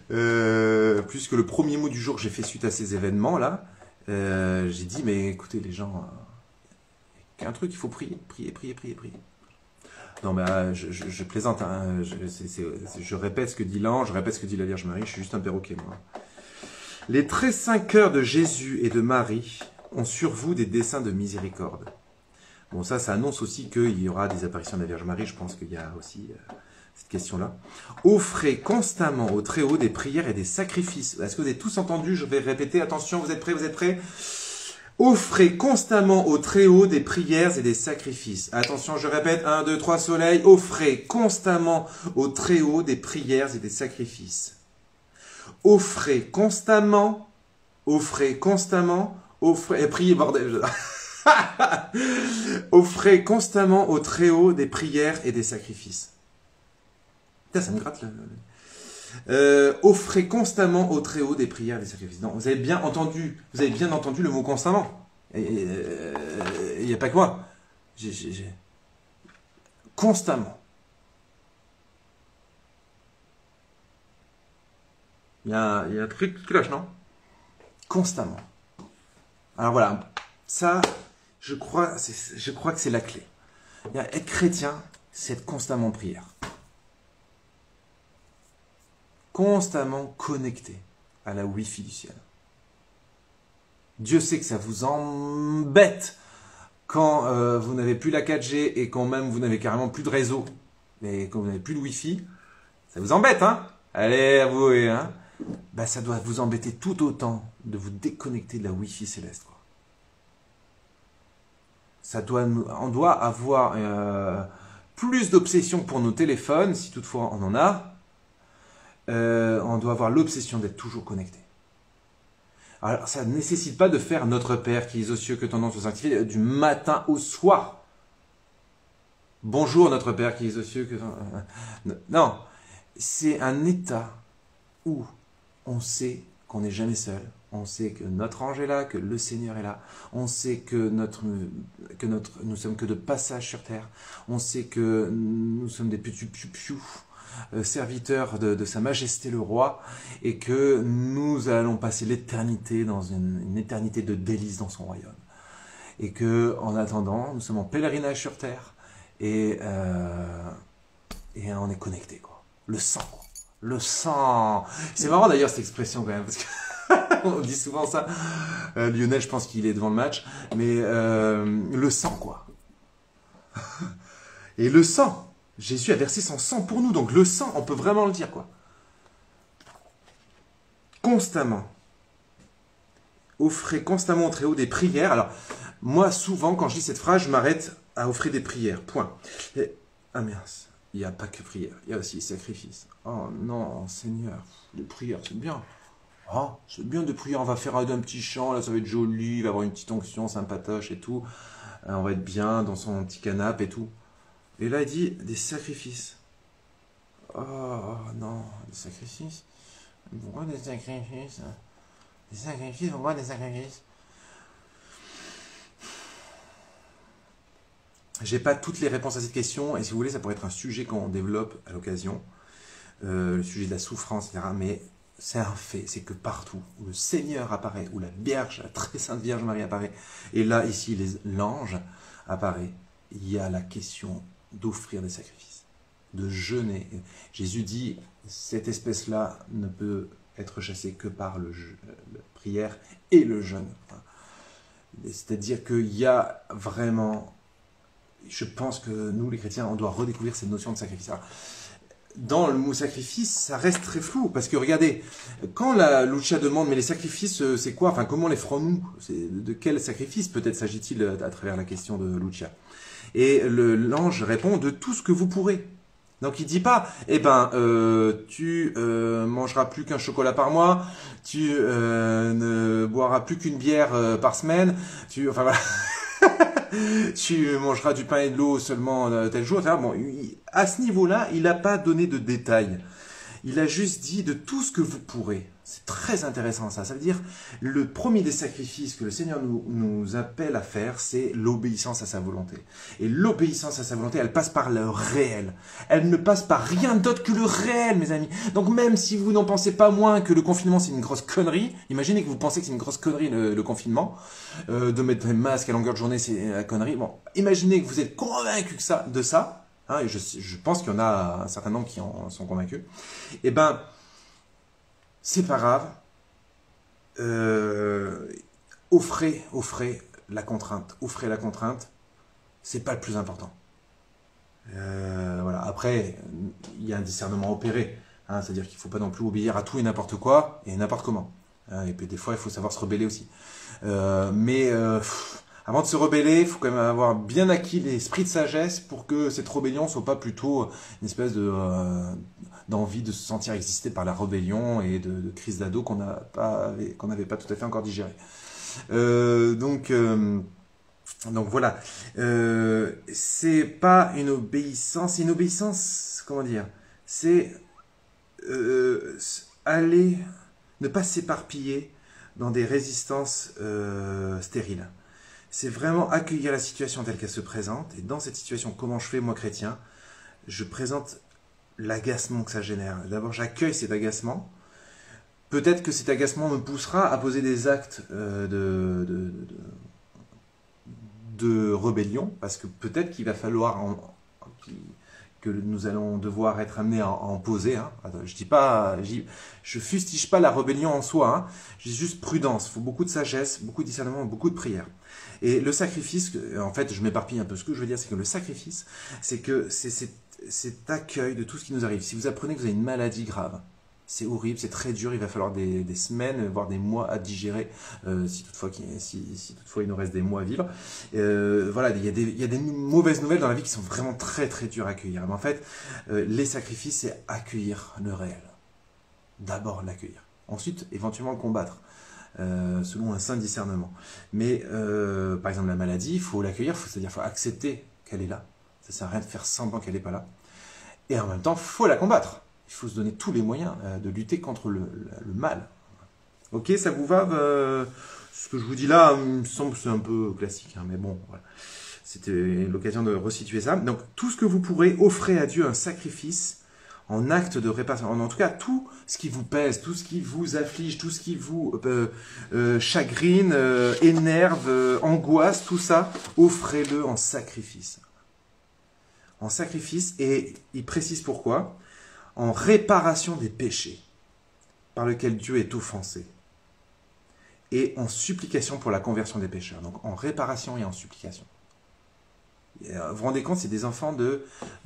Plus que le premier mot du jour que j'ai fait suite à ces événements-là, j'ai dit, mais écoutez, les gens, il y a un truc, il faut prier, prier, prier, prier, prier. Non, mais je plaisante, hein, je répète ce que dit l'ange, je répète ce que dit la Vierge Marie, je suis juste un perroquet, moi. Les très saints cœurs de Jésus et de Marie ont sur vous des desseins de miséricorde. Bon, ça annonce aussi qu'il y aura des apparitions de la Vierge Marie, je pense qu'il y a aussi cette question-là. Offrez constamment au Très-Haut des prières et des sacrifices. Est-ce que vous avez tous entendu? Je vais répéter, attention, vous êtes prêts, vous êtes prêts? Offrez constamment au Très-Haut des prières et des sacrifices. Attention, je répète, 1, 2, 3, soleil. Offrez constamment au Très-Haut des prières et des sacrifices. Offrez constamment, offrez, priez, bordel. Offrez constamment au Très-Haut des prières et des sacrifices. Putain, ça me gratte là. Offrez constamment au Très-Haut des prières et des sacrifices. Non, vous avez bien entendu le mot constamment. Il n'y a pas que moi. Constamment. Il y a un truc qui cloche, non? Constamment. Alors voilà, ça, je crois que c'est la clé. Être chrétien, c'est être constamment en prière. Constamment connecté à la Wi-Fi du ciel. Dieu sait que ça vous embête quand vous n'avez plus la 4G et quand même vous n'avez carrément plus de réseau, mais quand vous n'avez plus de Wi-Fi, ça vous embête, hein? Allez, avouez, hein? Bah, ça doit vous embêter tout autant de vous déconnecter de la Wi-Fi céleste, quoi. On doit avoir plus d'obsession pour nos téléphones, si toutefois on en a. On doit avoir l'obsession d'être toujours connecté. Alors, ça ne nécessite pas de faire Notre Père qui est aux cieux, que ton nom soit sanctifié, du matin au soir. Bonjour Notre Père qui est aux cieux, que ton... Non, c'est un état où on sait qu'on n'est jamais seul. On sait que notre ange est là, que le Seigneur est là. On sait que nous sommes que de passage sur terre. On sait que nous sommes des petits piou-piou, serviteurs de Sa Majesté le Roi, et que nous allons passer l'éternité dans une éternité de délices dans son royaume. Et que, en attendant, nous sommes en pèlerinage sur terre, et on est connecté, quoi. Le sang, quoi. Le sang. C'est marrant d'ailleurs cette expression quand même, parce que on dit souvent ça. Lionel, je pense qu'il est devant le match, mais le sang, quoi. Et le sang. Jésus a versé son sang pour nous, donc le sang, on peut vraiment le dire, quoi. Constamment. Offrez constamment au Très-Haut des prières. Alors, moi, souvent, quand je dis cette phrase, je m'arrête à offrir des prières. Point. Ah mince, il n'y a pas que prière, il y a aussi sacrifice. Oh non, Seigneur, les prières, c'est bien. Oh, c'est bien de prier, on va faire un petit chant, là, ça va être joli, il va y avoir une petite onction sympatoche et tout. On va être bien dans son petit canapé et tout. Et là, il dit des sacrifices. Oh non, des sacrifices? Pourquoi des sacrifices? Des sacrifices, pourquoi des sacrifices? J'ai pas toutes les réponses à cette question, et si vous voulez, ça pourrait être un sujet qu'on développe à l'occasion. Le sujet de la souffrance, etc. Mais c'est un fait, c'est que partout où le Seigneur apparaît, où la Vierge, la très sainte Vierge Marie apparaît, et là, ici, l'ange apparaît, il y a la question d'offrir des sacrifices, de jeûner. Jésus dit, cette espèce-là ne peut être chassée que par la prière et le jeûne. C'est-à-dire qu'il y a vraiment, je pense que nous, les chrétiens, on doit redécouvrir cette notion de sacrifice. Alors, dans le mot sacrifice, ça reste très flou, parce que regardez, quand la Lucia demande, mais les sacrifices, c'est quoi? Enfin, comment les ferons-nous? De quel sacrifice peut-être s'agit-il à travers la question de Lucia? Et l'ange répond, de tout ce que vous pourrez. Donc il dit pas, eh ben, tu mangeras plus qu'un chocolat par mois, tu ne boiras plus qu'une bière par semaine, enfin voilà. Tu mangeras du pain et de l'eau seulement tel jour. Bon, à ce niveau-là, il n'a pas donné de détails. Il a juste dit de tout ce que vous pourrez. C'est très intéressant ça. Ça veut dire, le premier des sacrifices que le Seigneur nous appelle à faire, c'est l'obéissance à sa volonté. Et l'obéissance à sa volonté, elle passe par le réel. Elle ne passe par rien d'autre que le réel, mes amis. Donc même si vous n'en pensez pas moins que le confinement, c'est une grosse connerie, imaginez que vous pensez que c'est une grosse connerie le confinement, de mettre un masque à longueur de journée, c'est la connerie. Bon, imaginez que vous êtes convaincu de ça, hein, et je pense qu'il y en a un certain nombre qui en sont convaincus. Eh ben, c'est pas grave. Offrez la contrainte. Offrez la contrainte. C'est pas le plus important. Voilà. Après, il y a un discernement opéré. Hein, c'est-à-dire qu'il ne faut pas non plus obéir à tout et n'importe quoi et n'importe comment. Hein, et puis des fois, il faut savoir se rebeller aussi. Avant de se rebeller, il faut quand même avoir bien acquis l'esprit de sagesse pour que cette rébellion soit pas plutôt une espèce d'envie de se sentir exister par la rébellion et de crise d'ado qu'on n'avait pas tout à fait encore digéré. Donc voilà. C'est pas une obéissance, comment dire, c'est aller, ne pas s'éparpiller dans des résistances stériles. C'est vraiment accueillir la situation telle qu'elle se présente. Et dans cette situation, comment je fais, moi chrétien, je présente l'agacement que ça génère. D'abord, j'accueille cet agacement. Peut-être que cet agacement me poussera à poser des actes de rébellion, parce que peut-être qu'il va falloir que nous allons devoir être amenés à en poser. Hein. Je dis pas, je fustige pas la rébellion en soi. Hein. Je dis juste prudence. Il faut beaucoup de sagesse, beaucoup de discernement, beaucoup de prière. Et le sacrifice, en fait, je m'éparpille un peu. Ce que je veux dire, c'est que le sacrifice, c'est que c'est cet accueil de tout ce qui nous arrive. Si vous apprenez que vous avez une maladie grave, c'est horrible, c'est très dur, il va falloir des semaines, voire des mois à digérer, si toutefois il nous reste des mois à vivre. Voilà, il y a des mauvaises nouvelles dans la vie qui sont vraiment très très dures à accueillir. Mais en fait, les sacrifices, c'est accueillir le réel. D'abord l'accueillir. Ensuite, éventuellement le combattre, selon un saint discernement. Mais, par exemple, la maladie, il faut l'accueillir, c'est-à-dire qu'il faut accepter qu'elle est là. Ça ne sert à rien de faire semblant qu'elle n'est pas là. Et en même temps, il faut la combattre. Il faut se donner tous les moyens de lutter contre le mal. Ok, ça vous va ce que je vous dis là, il me semble que c'est un peu classique, hein, mais bon, voilà. C'était l'occasion de resituer ça. Donc, tout ce que vous pourrez, offrez à Dieu un sacrifice en acte de réparation. En tout cas, tout ce qui vous pèse, tout ce qui vous afflige, tout ce qui vous chagrine, énerve, angoisse, tout ça, offrez-le en sacrifice. En sacrifice, et il précise pourquoi, en réparation des péchés par lesquels Dieu est offensé, et en supplication pour la conversion des pécheurs. Donc en réparation et en supplication. Et, vous vous rendez compte, c'est des enfants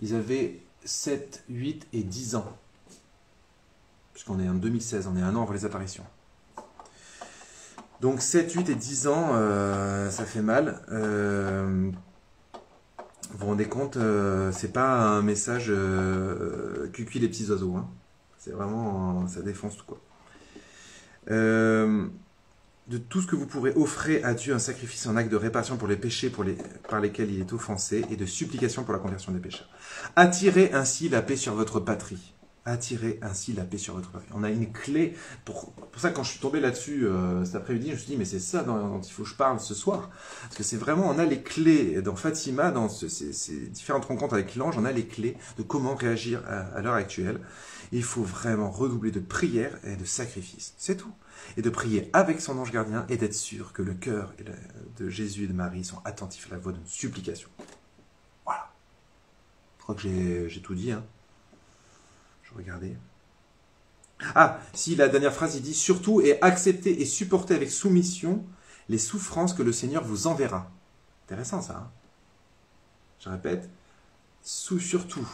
ils avaient 7, 8 et 10 ans. Puisqu'on est en 2016, on est un an avant les apparitions. Donc 7, 8 et 10 ans, ça fait mal. Vous vous rendez compte, c'est pas un message cucuit les petits oiseaux. Hein. C'est vraiment, ça défonce tout quoi. De tout ce que vous pourrez offrir à Dieu un sacrifice en acte de réparation pour les péchés par lesquels il est offensé et de supplication pour la conversion des pécheurs. Attirez ainsi la paix sur votre patrie. Attirez ainsi la paix sur votre patrie. On a une clé. Pour ça, quand je suis tombé là-dessus cet après-midi, je me suis dit, mais c'est ça dont il faut que je parle ce soir. Parce que c'est vraiment, on a les clés dans Fatima, dans ces différentes rencontres avec l'ange, on a les clés de comment réagir à l'heure actuelle. Il faut vraiment redoubler de prière et de sacrifice. C'est tout. Et de prier avec son ange gardien et d'être sûr que le cœur de Jésus et de Marie sont attentifs à la voix de supplication. Voilà. Je crois que j'ai tout dit. Hein. Je regardais. Ah, si, la dernière phrase, il dit « Surtout et acceptez et supportez avec soumission les souffrances que le Seigneur vous enverra. » Intéressant ça. Hein. Je répète. Surtout.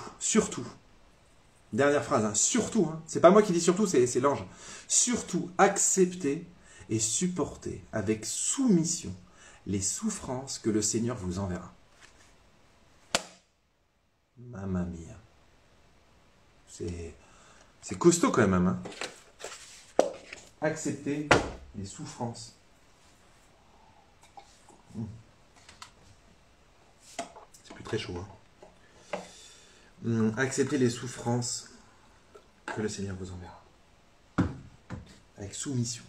Dernière phrase, hein, surtout, hein, c'est pas moi qui dis surtout, c'est l'ange. Surtout, acceptez et supportez avec soumission les souffrances que le Seigneur vous enverra. Mamma mia. C'est costaud quand même. Hein. Accepter les souffrances. C'est plus très chaud. Hein. Acceptez les souffrances que le Seigneur vous enverra. Avec soumission.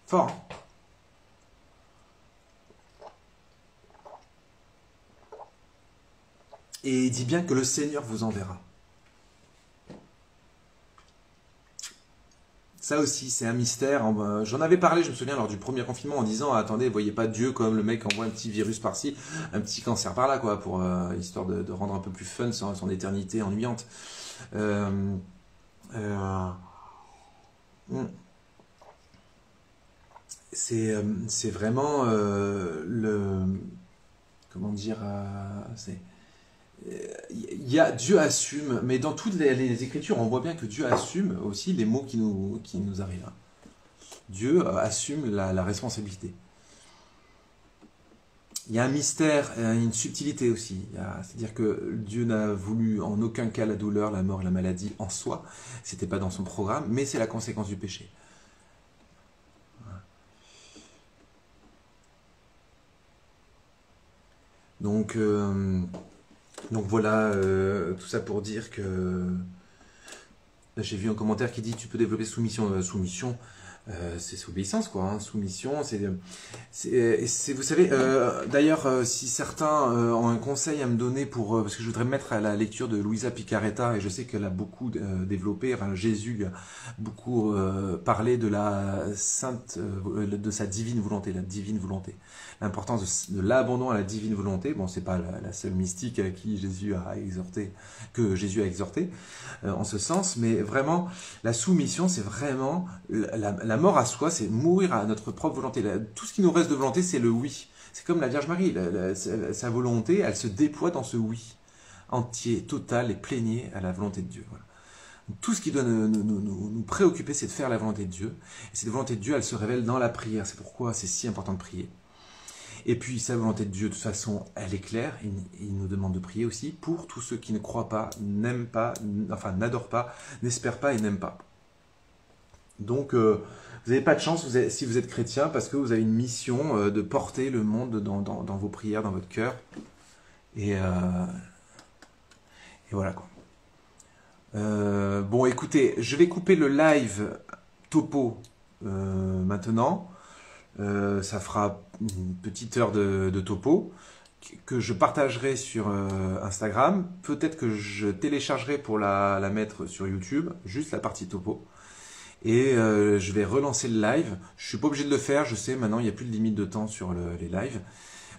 Fort. Hein. Et il dit bien que le Seigneur vous enverra. Ça aussi, c'est un mystère. J'en avais parlé, je me souviens, lors du premier confinement, en disant, attendez, voyez pas Dieu comme le mec envoie un petit virus par-ci, un petit cancer par-là, quoi, pour histoire de rendre un peu plus fun son éternité ennuyante. C'est vraiment comment dire, Dieu assume, mais dans toutes les Écritures, on voit bien que Dieu assume aussi les maux qui nous arrivent. Dieu assume la responsabilité. Il y a un mystère, une subtilité aussi. C'est-à-dire que Dieu n'a voulu en aucun cas la douleur, la mort, la maladie en soi. C'était pas dans son programme, mais c'est la conséquence du péché. Donc voilà, tout ça pour dire que Là, j'ai vu un commentaire qui dit tu peux développer soumission. Soumission, c'est obéissance, quoi. Hein. Soumission, vous savez, d'ailleurs, si certains ont un conseil à me donner parce que je voudrais me mettre à la lecture de Luisa Picaretta, et je sais qu'elle a beaucoup développé, enfin, Jésus a beaucoup parlé de de sa divine volonté, la divine volonté. L'importance de l'abandon à la divine volonté. Bon, c'est pas la seule mystique à qui que Jésus a exhorté en ce sens, mais vraiment, la soumission, c'est vraiment la mort à soi, c'est mourir à notre propre volonté. Tout ce qui nous reste de volonté, c'est le oui. C'est comme la Vierge Marie, sa volonté, elle se déploie dans ce oui, entier, total et plénier à la volonté de Dieu. Voilà. Tout ce qui doit nous préoccuper, c'est de faire la volonté de Dieu. Et cette volonté de Dieu, elle se révèle dans la prière. C'est pourquoi c'est si important de prier. Et puis, sa volonté de Dieu, de toute façon, elle est claire. Il nous demande de prier aussi pour tous ceux qui ne croient pas, n'aiment pas, enfin, n'adorent pas, n'espèrent pas et n'aiment pas. Donc, vous n'avez pas de chance si vous êtes chrétien parce que vous avez une mission de porter le monde dans vos prières, dans votre cœur. Et voilà, quoi. Bon, écoutez, je vais couper le live topo maintenant. Ça fera une petite heure de topo que je partagerai sur Instagram. Peut-être que je téléchargerai pour la mettre sur YouTube, juste la partie topo. Et je vais relancer le live. Je suis pas obligé de le faire, je sais, maintenant il n'y a plus de limite de temps sur les lives.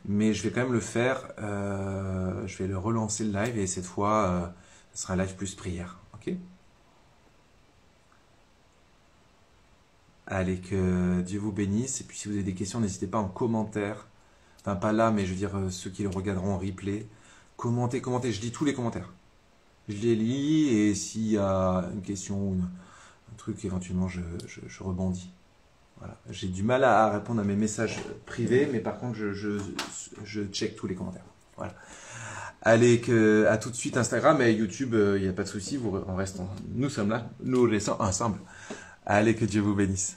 Mais je vais quand même le faire. Je vais le relancer le live et cette fois, ce sera un live plus prière. Ok ? Allez, que Dieu vous bénisse. Et puis si vous avez des questions, n'hésitez pas en commentaire. Enfin, pas là, mais je veux dire ceux qui le regarderont en replay. Commentez. Je lis tous les commentaires. Je les lis et s'il y a une question ou un truc, éventuellement, je rebondis. Voilà. J'ai du mal à répondre à mes messages privés, mais par contre, je check tous les commentaires. Voilà. Allez, à tout de suite Instagram et YouTube, il n'y a pas de souci, nous sommes là, nous restons ensemble. Allez, que Dieu vous bénisse.